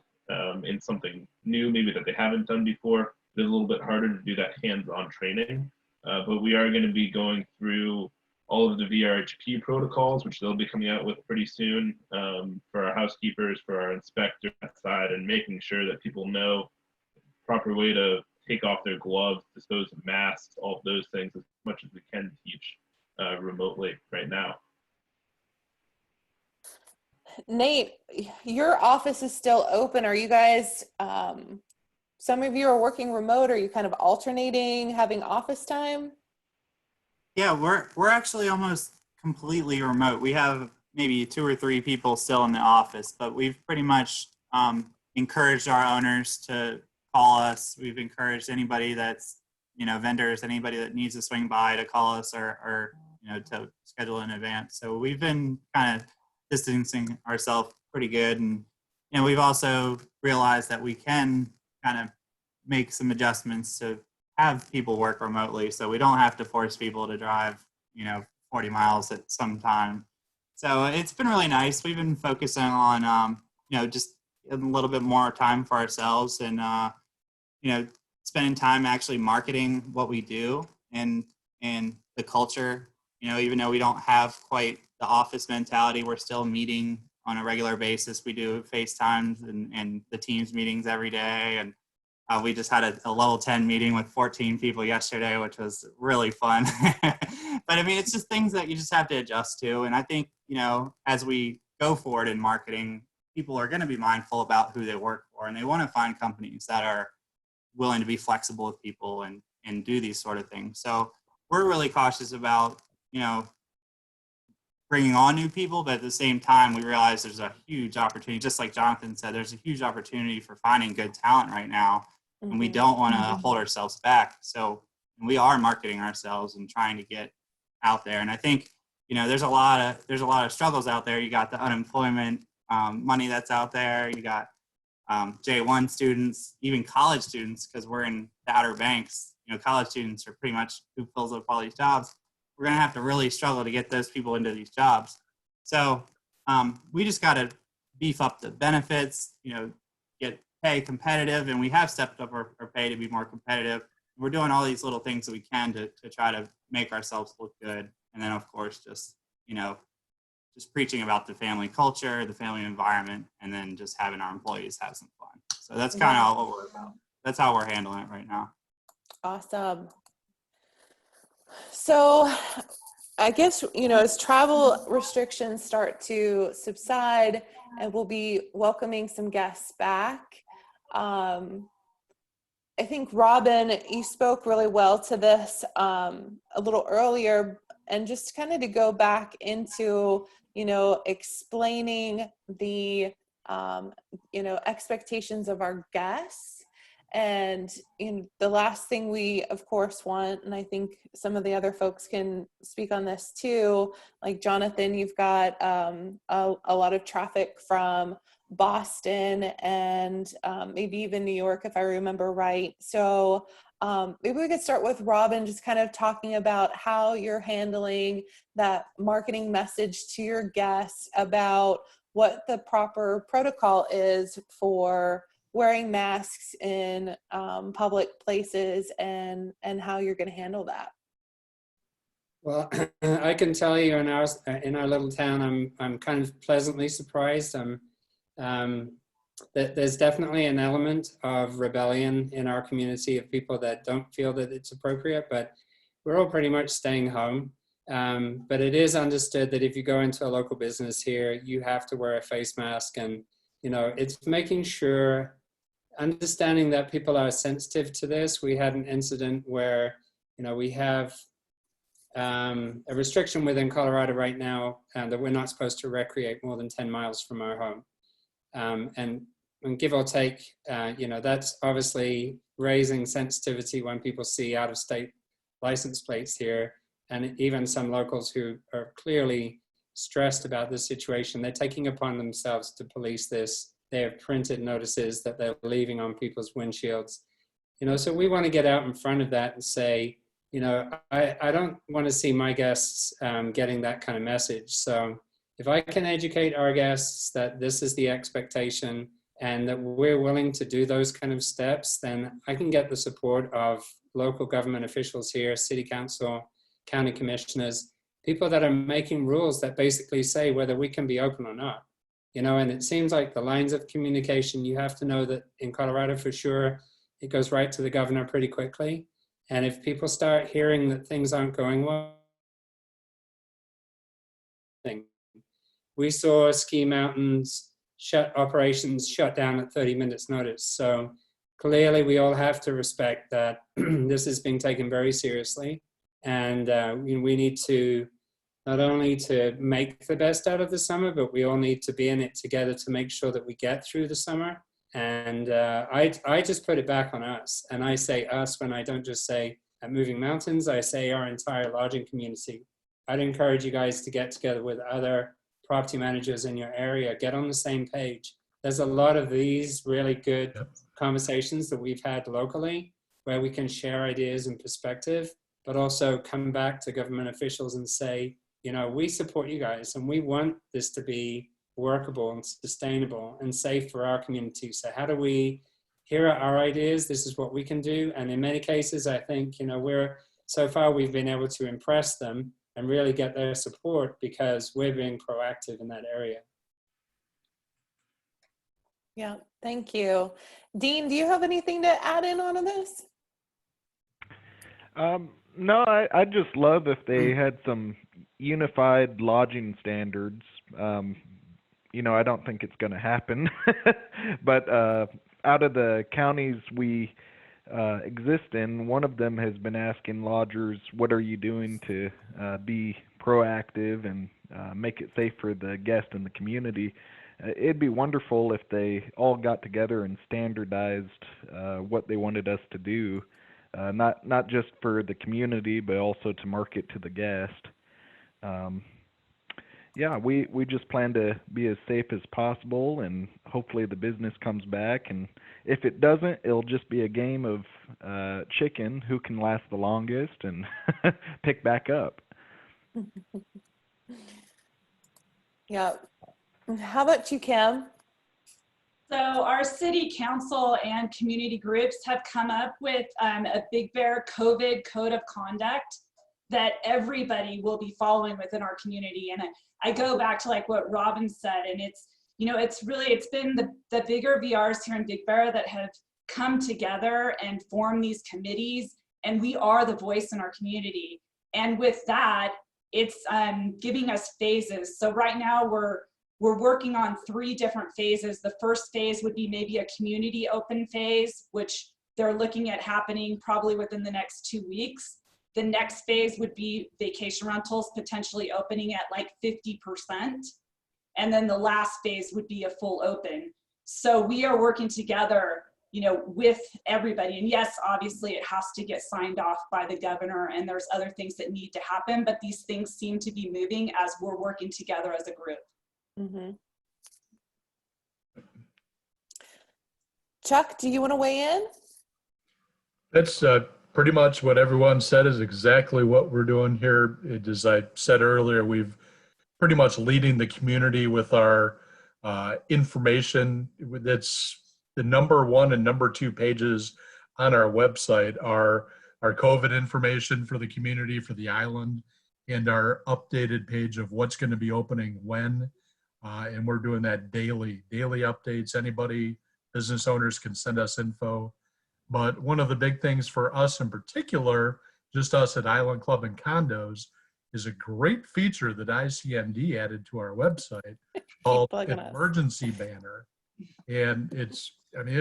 in something new, maybe that they haven't done before, it's a little bit harder to do that hands-on training. But we are going to be going through all of the VRHP protocols, which they'll be coming out with pretty soon, for our housekeepers, for our inspector side, and making sure that people know proper way to take off their gloves, dispose of masks, all of those things as much as we can teach remotely right now. Nate, your office is still open. Are you guys, some of you are working remote? Are you kind of alternating, having office time? Yeah, we're actually almost completely remote. We have maybe 2 or 3 people still in the office, but we've pretty much encouraged our owners to call us. We've encouraged anybody that's, vendors, anybody that needs to swing by to call us or to schedule in advance. So we've been kind of distancing ourselves pretty good. And, we've also realized that we can kind of make some adjustments to have people work remotely, so we don't have to force people to drive, 40 miles at some time. So it's been really nice. We've been focusing on, just a little bit more time for ourselves and, spending time actually marketing what we do and the culture. Even though we don't have quite the office mentality, we're still meeting on a regular basis. We do FaceTimes and the Teams meetings every day. And we just had a level 10 meeting with 14 people yesterday, which was really fun. But I mean, it's just things that you just have to adjust to. And I think, as we go forward in marketing, people are going to be mindful about who they work for, and they want to find companies that are willing to be flexible with people and do these sort of things. So we're really cautious about, bringing on new people, but at the same time, we realize there's a huge opportunity. Just like Jonathan said, there's a huge opportunity for finding good talent right now. And we don't want to hold ourselves back. So we are marketing ourselves and trying to get out there. And I think, there's a lot of struggles out there. You got the unemployment money that's out there. You got J1 students, even college students, because we're in the Outer Banks. College students are pretty much who fills up all these jobs. We're going to have to really struggle to get those people into these jobs. So we just got to beef up the benefits, get pay competitive, and we have stepped up our pay to be more competitive. We're doing all these little things that we can to try to make ourselves look good. And then, of course, just preaching about the family culture, the family environment, and then just having our employees have some fun. So that's kind of what we're about. That's how we're handling it right now. Awesome. So I guess, as travel restrictions start to subside and we'll be welcoming some guests back, I think, Robin, you spoke really well to this a little earlier, and just kind of to go back into, explaining the, expectations of our guests. And the last thing we, of course, want, and I think some of the other folks can speak on this too, like Jonathan, you've got a lot of traffic from Boston and maybe even New York, if I remember right. So maybe we could start with Robin, just kind of talking about how you're handling that marketing message to your guests about what the proper protocol is for wearing masks in public places and how you're going to handle that. Well, I can tell you in our little town, I'm kind of pleasantly surprised. That there's definitely an element of rebellion in our community of people that don't feel that it's appropriate, but we're all pretty much staying home. But it is understood that if you go into a local business here, you have to wear a face mask, and it's making sure, understanding that people are sensitive to this. We had an incident where, we have a restriction within Colorado right now that we're not supposed to recreate more than 10 miles from our home. And give or take, that's obviously raising sensitivity when people see out-of-state license plates here. And even some locals who are clearly stressed about this situation, they're taking upon themselves to police this. They have printed notices that they're leaving on people's windshields. So we want to get out in front of that and say, I don't want to see my guests getting that kind of message. So if I can educate our guests that this is the expectation and that we're willing to do those kind of steps, then I can get the support of local government officials here, city council, county commissioners, people that are making rules that basically say whether we can be open or not. And it seems like the lines of communication, you have to know that in Colorado for sure, it goes right to the governor pretty quickly. And if people start hearing that things aren't going well, we saw Ski Mountains operations shut down at 30 minutes notice. So clearly we all have to respect that this is being taken very seriously. And we need to not only to make the best out of the summer, but we all need to be in it together to make sure that we get through the summer. And I just put it back on us. And I say us when I don't just say at Moving Mountains, I say our entire lodging community. I'd encourage you guys to get together with other property managers in your area, get on the same page. There's a lot of these really good conversations that we've had locally where we can share ideas and perspective, but also come back to government officials and say, you know, we support you guys and we want this to be workable and sustainable and safe for our community. So how do we, here are our ideas, this is what we can do. And in many cases, I think, you know, so far we've been able to impress them and really get their support because we're being proactive in that area. Yeah, thank you. Dean, do you have anything to add in on this? No, I just love if they had some unified lodging standards. You know, I don't think it's going to happen, but out of the counties we exist in, one of them has been asking lodgers, what are you doing to be proactive and make it safe for the guest and the community? It'd be wonderful if they all got together and standardized what they wanted us to do, not just for the community, but also to market to the guest. Yeah, we just plan to be as safe as possible, and hopefully the business comes back. And if it doesn't, it'll just be a game of chicken, who can last the longest and pick back up. Yeah. How about you, Kim? So our city council and community groups have come up with a Big Bear COVID code of conduct that everybody will be following within our community. And I go back to like what Robin said, and it's, you know, it's been the bigger VRs here in Big Bear that have come together and formed these committees, and we are the voice in our community. And with that, it's giving us phases. So right now we're working on 3 different phases. The first phase would be maybe a community open phase, which they're looking at happening probably within the next 2 weeks. The next phase would be vacation rentals potentially opening at like 50%. And then the last phase would be a full open. So we are working together, you know, with everybody. And yes, obviously it has to get signed off by the governor, and there's other things that need to happen, but these things seem to be moving as we're working together as a group. Mm-hmm. Chuck, do you want to weigh in? That's pretty much what everyone said is exactly what we're doing here. As I said earlier, we've pretty much leading the community with our information. That's the number 1 and number 2 pages on our website are our COVID information for the community, for the island, and our updated page of what's going to be opening when. And we're doing that daily updates. Anybody, business owners can send us info. But one of the big things for us in particular, just us at Island Club and Condos, is a great feature that ICND added to our website called an emergency banner. And it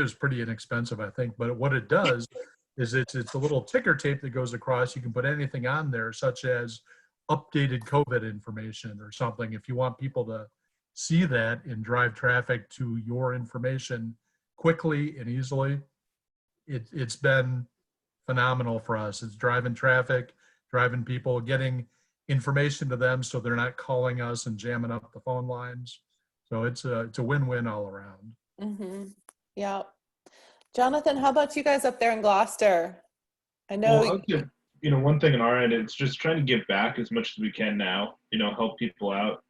was pretty inexpensive, I think. But what it does is it's a little ticker tape that goes across. You can put anything on there, such as updated COVID information or something. If you want people to see that and drive traffic to your information quickly and easily, it's been phenomenal for us. It's driving traffic, driving people, getting information to them so they're not calling us and jamming up the phone lines. So it's a win-win all around. Mm-hmm. Yeah. Jonathan, how about you guys up there in Gloucester? I know. Well, you know, one thing on our end, it's just trying to give back as much as we can now, you know, help people out,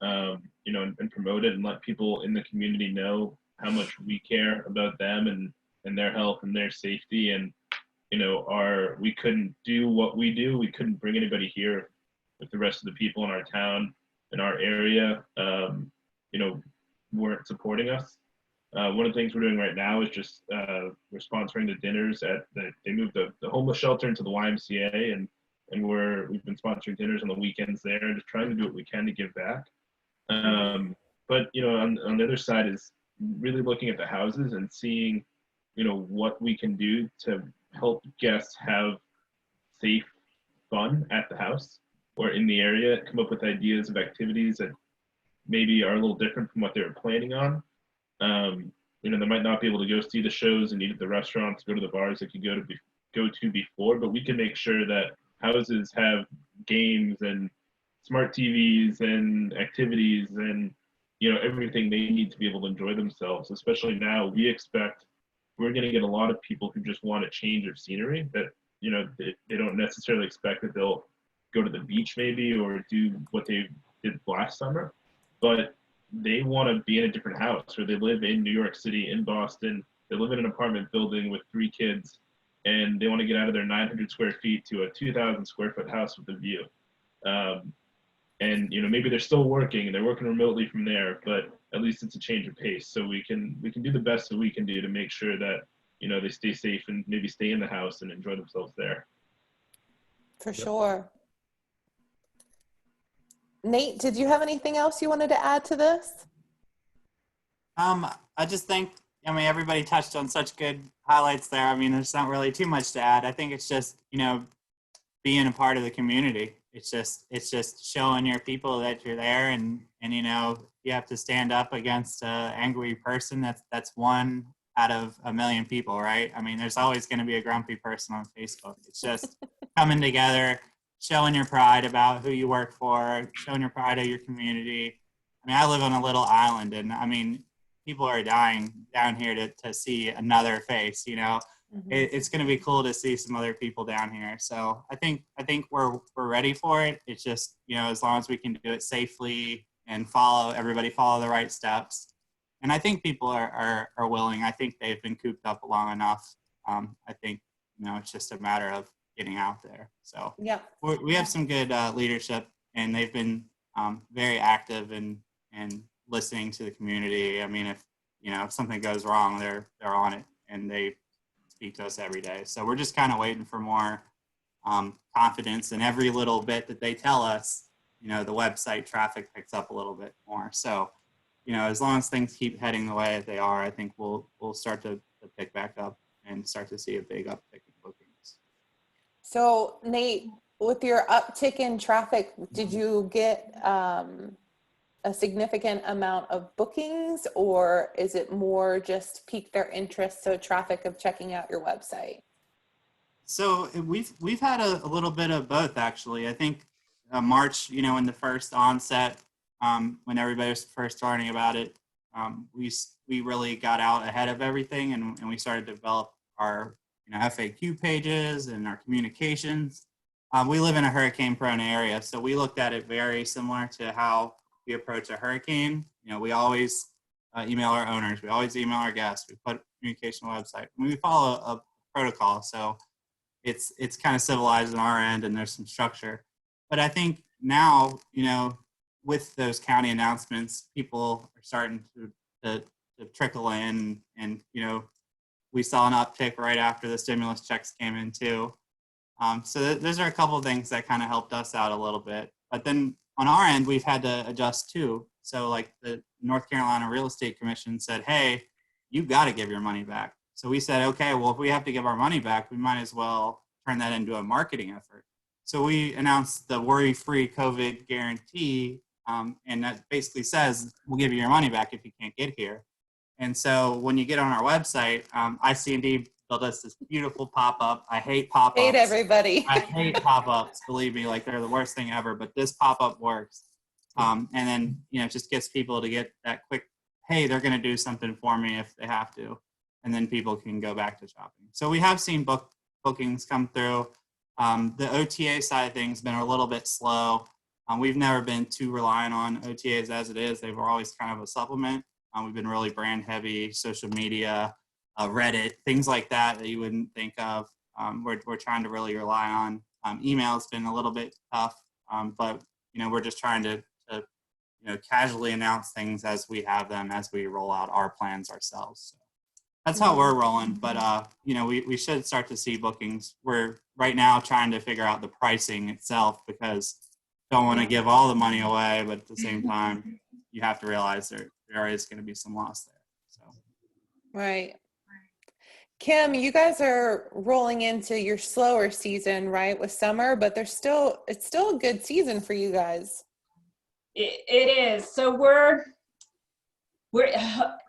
you know, and promote it and let people in the community know how much we care about them and their health and their safety. And, you know, we couldn't do what we do. We couldn't bring anybody here if the rest of the people in our town, in our area, you know, weren't supporting us. One of the things we're doing right now is just we're sponsoring the dinners they moved the homeless shelter into the YMCA, and we've been sponsoring dinners on the weekends there and just trying to do what we can to give back. But on the other side is really looking at the houses and seeing what we can do to help guests have safe fun at the house or in the area, come up with ideas of activities that maybe are a little different from what they were planning on. They might not be able to go see the shows and eat at the restaurants, go to the bars they could go to before, but we can make sure that houses have games and smart TVs and activities and everything they need to be able to enjoy themselves. Especially now, we're going to get a lot of people who just want a change of scenery that they don't necessarily expect that they'll go to the beach maybe or do what they did last summer, but they want to be in a different house, or they live in New York City, in Boston. They live in an apartment building with 3 kids, and they want to get out of their 900 square feet to a 2,000 square foot house with a view. And maybe they're still working and they're working remotely from there, but at least it's a change of pace. So we can do the best that we can do to make sure that they stay safe and maybe stay in the house and enjoy themselves there. For sure. Nate, did you have anything else you wanted to add to this? I just think, everybody touched on such good highlights there. There's not really too much to add. I think it's just, being a part of the community. It's just showing your people that you're there, and you have to stand up against an angry person. That's one out of a million people, right? There's always going to be a grumpy person on Facebook. It's just coming together, showing your pride about who you work for, showing your pride of your community. I live on a little island, and people are dying down here to see another face. It's going to be cool to see some other people down here. So I think we're ready for it. It's just as long as we can do it safely and everybody follow the right steps. And I think people are willing. I think they've been cooped up long enough. I think it's just a matter of getting out there. So yeah, we have some good leadership, and they've been very active and listening to the community. If something goes wrong, they're on it, and they speak to us every day. So we're just kind of waiting for more confidence, and every little bit that they tell us, the website traffic picks up a little bit more. So as long as things keep heading the way they are, I think we'll start to pick back up and start to see a big uptick in bookings. So Nate, with your uptick in traffic, did you get a significant amount of bookings, or is it more just pique their interest, so traffic of checking out your website? So we've had a little bit of both, actually. I think March, in the first onset, when everybody was first learning about it, we really got out ahead of everything, and we started to develop our FAQ pages and our communications. We live in a hurricane-prone area, so we looked at it very similar to how we approach a hurricane. We always email our owners. We always email our guests. We put communication on the website. We follow a protocol, so it's kind of civilized on our end, and there's some structure. But I think now, with those county announcements, people are starting to trickle in, and we saw an uptick right after the stimulus checks came in too. So those are a couple of things that kind of helped us out a little bit. But then on our end, we've had to adjust too. So like the North Carolina Real Estate Commission said, hey, you got to give your money back. So we said, okay, well, if we have to give our money back, we might as well turn that into a marketing effort. So we announced the worry-free COVID guarantee, and that basically says, we'll give you your money back if you can't get here. And so when you get on our website, ICND built us this beautiful pop-up. I hate pop-ups. Hate everybody. I hate pop-ups, believe me, like they're the worst thing ever, but this pop-up works. And then, it just gets people to get that quick, hey, they're going to do something for me if they have to. And then people can go back to shopping. So we have seen bookings come through. The OTA side of things has been a little bit slow. We've never been too reliant on OTAs as it is. They were always kind of a supplement. We've been really brand heavy, social media, Reddit, things like that you wouldn't think of. We're trying to really rely on. Email's been a little bit tough, but we're just trying to casually announce things as we have them, as we roll out our plans ourselves. So that's how we're rolling. But, we should start to see bookings. We're right now trying to figure out the pricing itself because don't want to give all the money away, but at the same time, you have to realize there is going to be some loss there. So. Right. Kim, you guys are rolling into your slower season, right, with summer, but it's still a good season for you guys. It is. So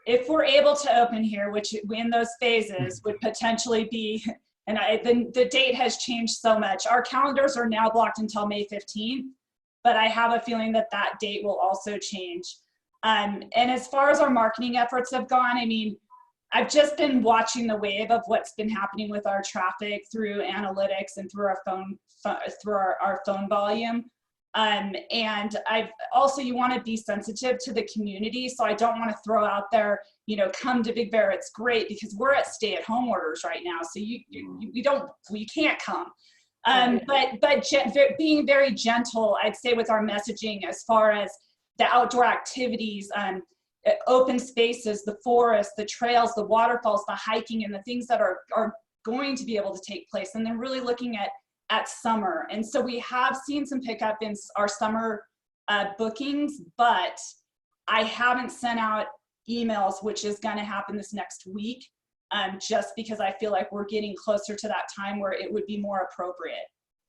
if we're able to open here, which in those phases would potentially be, and the date has changed so much. Our calendars are now blocked until May 15th, but I have a feeling that date will also change. And as far as our marketing efforts have gone, I mean, I've just been watching the wave of what's been happening with our traffic through analytics and through our phone volume. And I've also, you want to be sensitive to the community. So I don't want to throw out there, come to Big Bear. It's great because we're at stay-at-home orders right now. So we can't come. But being very gentle, I'd say, with our messaging as far as the outdoor activities, open spaces, the forest, the trails, the waterfalls, the hiking, and the things that are going to be able to take place. And then really looking at summer. And so we have seen some pickup in our summer bookings, but I haven't sent out emails, which is going to happen this next week, just because I feel like we're getting closer to that time where it would be more appropriate.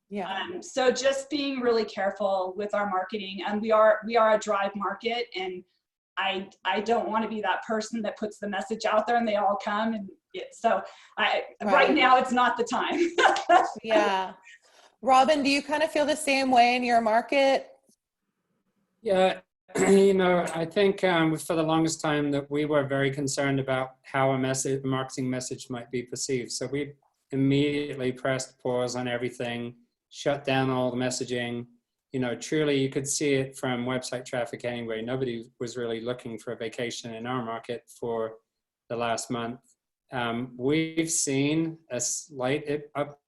Yeah. So just being really careful with our marketing. And we are a drive market, and I don't want to be that person that puts the message out there and they all come. And right now it's not the time. Yeah. Robin, do you kind of feel the same way in your market? Yeah, I think for the longest time that we were very concerned about how a marketing message might be perceived. So we immediately pressed pause on everything, shut down all the messaging. Truly you could see it from website traffic anyway. Nobody was really looking for a vacation in our market for the last month. We've seen a slight up.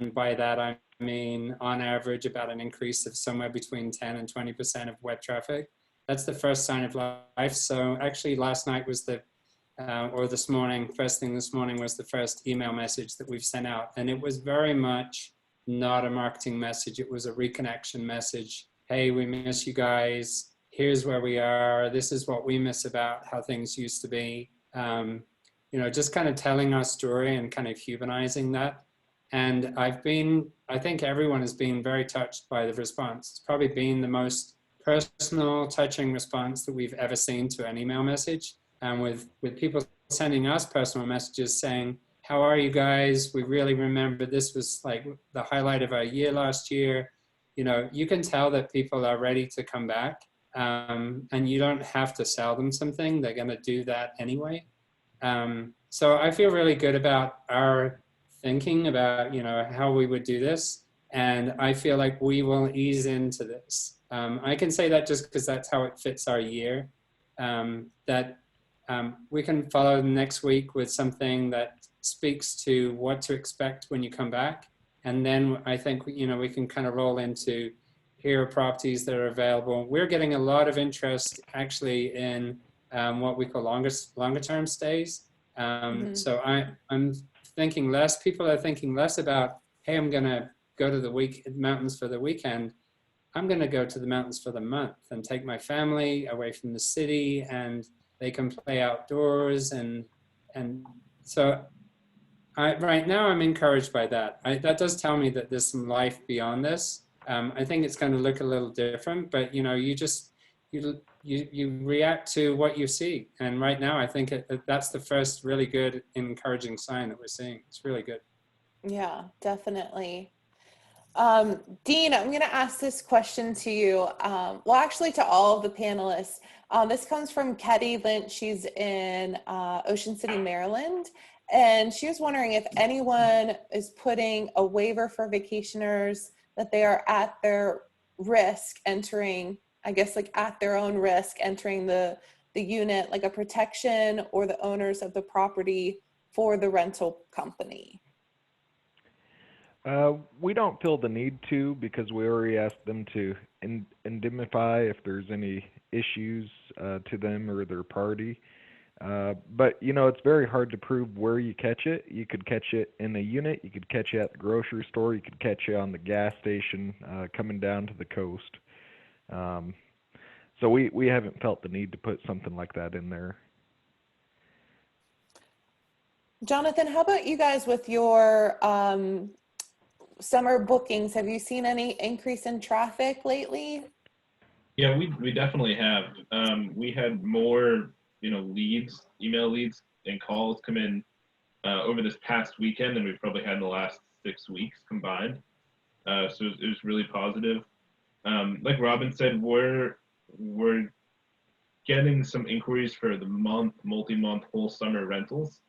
And by that, I mean, on average, about an increase of somewhere between 10 and 20% of web traffic. That's the first sign of life. So actually last night was first thing this morning was the first email message that we've sent out. And it was very much not a marketing message. It was a reconnection message. Hey, we miss you guys. Here's where we are. This is what we miss about how things used to be. Just kind of telling our story and kind of humanizing that. And I think everyone has been very touched by the response. It's probably been the most personal, touching response that we've ever seen to an email message. And with people sending us personal messages saying, how are you guys? We really remember this was like the highlight of our year last year. You can tell that people are ready to come back, and you don't have to sell them something. They're going to do that anyway. So I feel really good about our thinking about, how we would do this. And I feel like we will ease into this. I can say that just because that's how it fits our year, we can follow next week with something that speaks to what to expect when you come back. And then I think, we can kind of roll into here are properties that are available. We're getting a lot of interest actually in what we call longer term stays. So I'm thinking people are thinking less about, hey, I'm going to go to the mountains for the weekend. I'm going to go to the mountains for the month and take my family away from the city, and they can play outdoors. And so right now I'm encouraged by that. That does tell me that there's some life beyond this. I think it's going to look a little different, but you react to what you see. And right now I think that's the first really good, encouraging sign that we're seeing. It's really good. Yeah, definitely. Dean, I'm going to ask this question to you. Well, actually to all of the panelists. This comes from Ketty Lynch. She's in Ocean City, Maryland. And she was wondering if anyone is putting a waiver for vacationers that they are at their risk entering, I guess, like at their own risk entering the unit, like a protection or the owners of the property for the rental company. We don't feel the need to because we already asked them to indemnify if there's any issues to them or their party. But, you know, it's very hard to prove where you catch it. You could catch it in a unit. You could catch it at the grocery store. You could catch it on the gas station coming down to the coast. So we haven't felt the need to put something like that in there. Jonathan, how about you guys with your summer bookings? Have you seen any increase in traffic lately? Yeah, we definitely have. We had more, leads, email leads and calls come in over this past weekend than we've probably had in the last 6 weeks combined. So it was really positive. Like Robin said, we're getting some inquiries for the multi-month, whole summer rentals.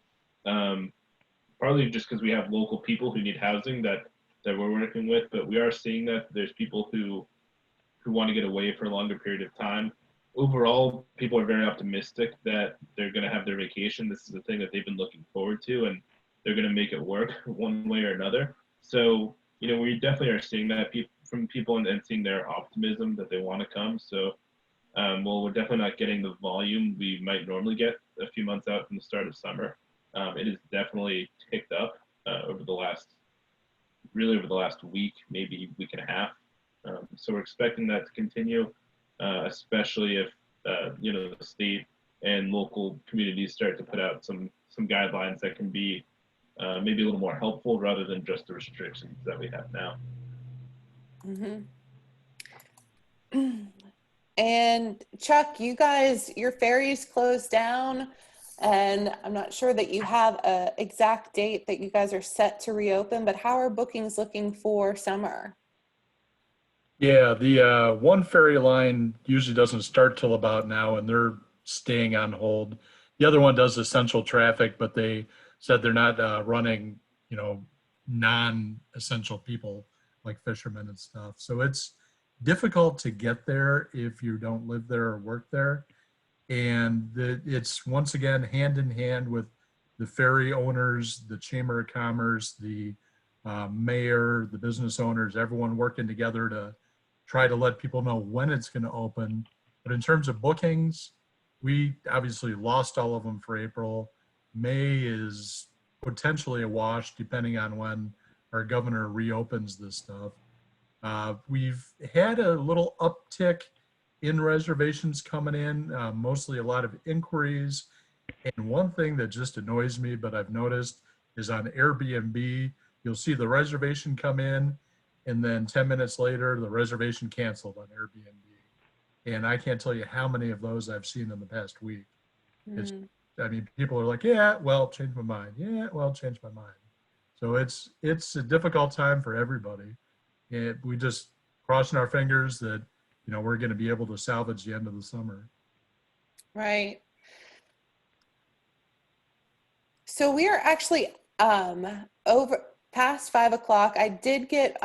Partly just because we have local people who need housing that we're working with, but we are seeing that there's people who want to get away for a longer period of time. Overall, people are very optimistic that they're going to have their vacation. This is the thing that they've been looking forward to, and they're going to make it work one way or another. So, we definitely are seeing that from people and seeing their optimism that they want to come. So, well, we're definitely not getting the volume we might normally get a few months out from the start of summer. It has definitely ticked up over the last week, maybe week and a half. So we're expecting that to continue, especially if the state and local communities start to put out some guidelines that can be maybe a little more helpful rather than just the restrictions that we have now. Mm-hmm. And Chuck, you guys, your ferry's closed down, and I'm not sure that you have an exact date that you guys are set to reopen, but how are bookings looking for summer? Yeah, the one ferry line usually doesn't start till about now, and they're staying on hold. The other one does essential traffic, but they said they're not running, non-essential people like fishermen and stuff. So it's difficult to get there if you don't live there or work there. And it's once again hand in hand with the ferry owners, the Chamber of Commerce, the mayor, the business owners, everyone working together to try to let people know when it's going to open. But in terms of bookings, we obviously lost all of them for April. May is potentially a wash depending on when our governor reopens this stuff. We've had a little uptick in reservations coming in, mostly a lot of inquiries. And one thing that just annoys me, but I've noticed, is on Airbnb, you'll see the reservation come in, and then 10 minutes later, the reservation canceled on Airbnb. And I can't tell you how many of those I've seen in the past week. People are like, yeah, well, change my mind. Yeah, well, change my mind. So it's a difficult time for everybody. And we just crossing our fingers that, we're going to be able to salvage the end of the summer. Right. So we are actually over past 5 o'clock. I did get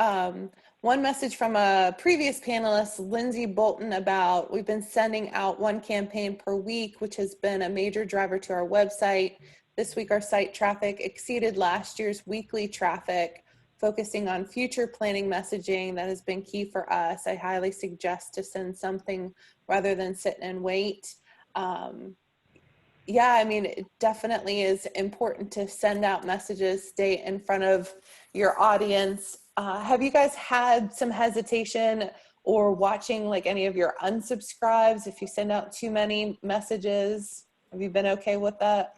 one message from a previous panelist, Lindsay Bolton, about we've been sending out one campaign per week, which has been a major driver to our website. This week, our site traffic exceeded last year's weekly traffic, focusing on future planning messaging. That has been key for us. I highly suggest to send something rather than sit and wait. Yeah, it definitely is important to send out messages, stay in front of your audience. Have you guys had some hesitation or watching like any of your unsubscribes if you send out too many messages? Have you been okay with that?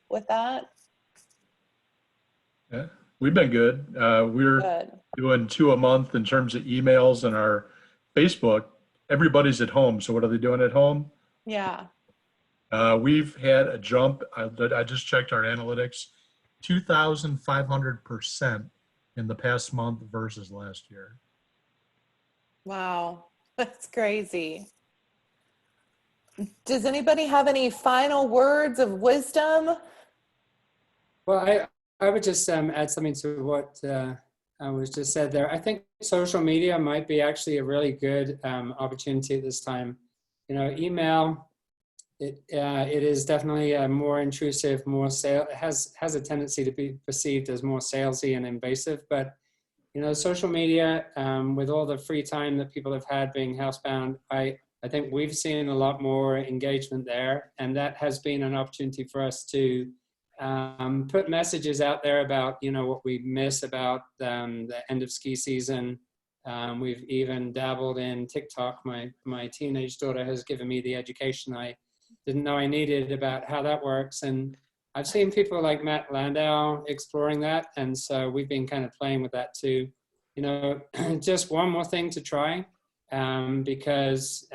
Yeah, we've been good. We're good. Doing 2 a month in terms of emails, and our Facebook, everybody's at home. So what are they doing at home? Yeah. We've had a jump. I just checked our analytics, 2,500% in the past month versus last year. Wow, that's crazy. Does anybody have any final words of wisdom? Well, I would just add something to what was just said there. I think social media might be actually a really good opportunity at this time. Email, it is definitely more intrusive, it has a tendency to be perceived as more salesy and invasive, but you know, social media, with all the free time that people have had being housebound, I think we've seen a lot more engagement there, and that has been an opportunity for us to put messages out there about, you know, what we miss about the end of ski season. We've even dabbled in TikTok. My teenage daughter has given me the education I didn't know I needed about how that works. And I've seen people like Matt Landau exploring that. And so we've been kind of playing with that too. You know, just one more thing to try, because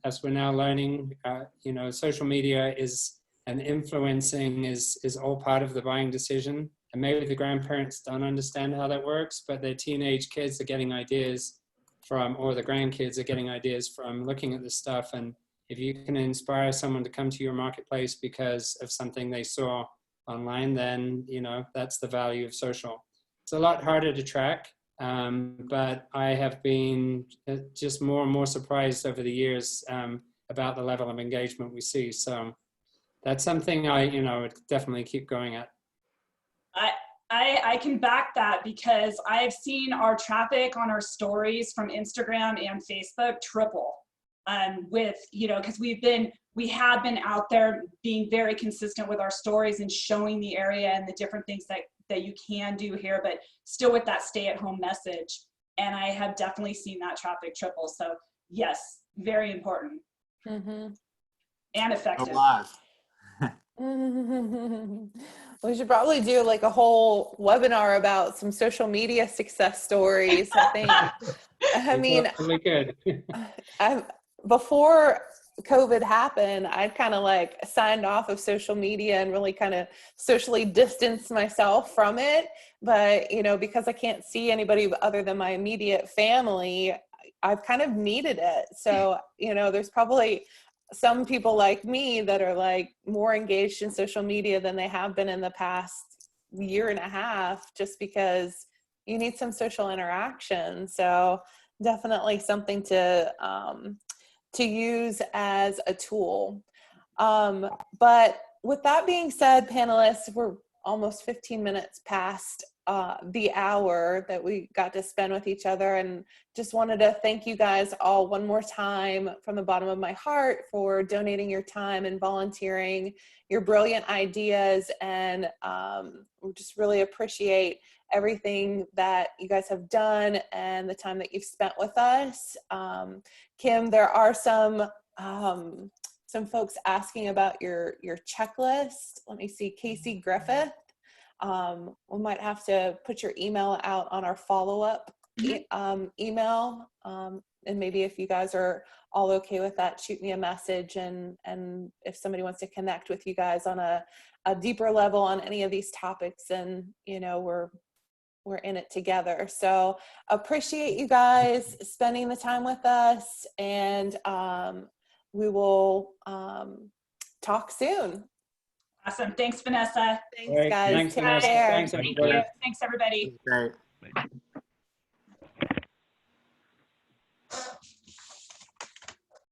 as we're now learning, you know, social media is, and influencing is all part of the buying decision. And maybe the grandparents don't understand how that works, but their teenage kids are getting ideas from, or the grandkids are getting ideas from looking at this stuff. And if you can inspire someone to come to your marketplace because of something they saw online, then, you know, that's the value of social. It's a lot harder to track, but I have been just more and more surprised over the years about the level of engagement we see. So that's something I, you know, would definitely keep going at. I can back that because I've seen our traffic on our stories from Instagram and Facebook triple with, you know, because we have been out there being very consistent with our stories and showing the area and the different things that you can do here, but still with that stay-at-home message. And I have definitely seen that traffic triple. So yes, very important and effective. Alive. We should probably do like a whole webinar about some social media success stories. I think. I mean, Really good. Before COVID happened, I'd kind of like signed off of social media and really kind of socially distanced myself from it. But, you know, because I can't see anybody other than my immediate family, I've kind of needed it. So, you know, there's probably some people like me that are like more engaged in social media than they have been in the past year and a half, just because you need some social interaction. So definitely something to use as a tool. But with that being said, panelists, we're almost 15 minutes past the hour that we got to spend with each other, and just wanted to thank you guys all one more time from the bottom of my heart for donating your time and volunteering your brilliant ideas. And we just really appreciate everything that you guys have done and the time that you've spent with us. Kim, there are some folks asking about your checklist. Let me see, Casey Griffith. We might have to put your email out on our follow-up email. And maybe if you guys are all okay with that, shoot me a message. And if somebody wants to connect with you guys on a deeper level on any of these topics, and, you know, we're in it together. So appreciate you guys spending the time with us, and we will talk soon. Awesome. Thanks, Vanessa. Thanks, guys. Thanks, Take Vanessa. care. Thanks, Thank everybody. you. Thanks, everybody. Great.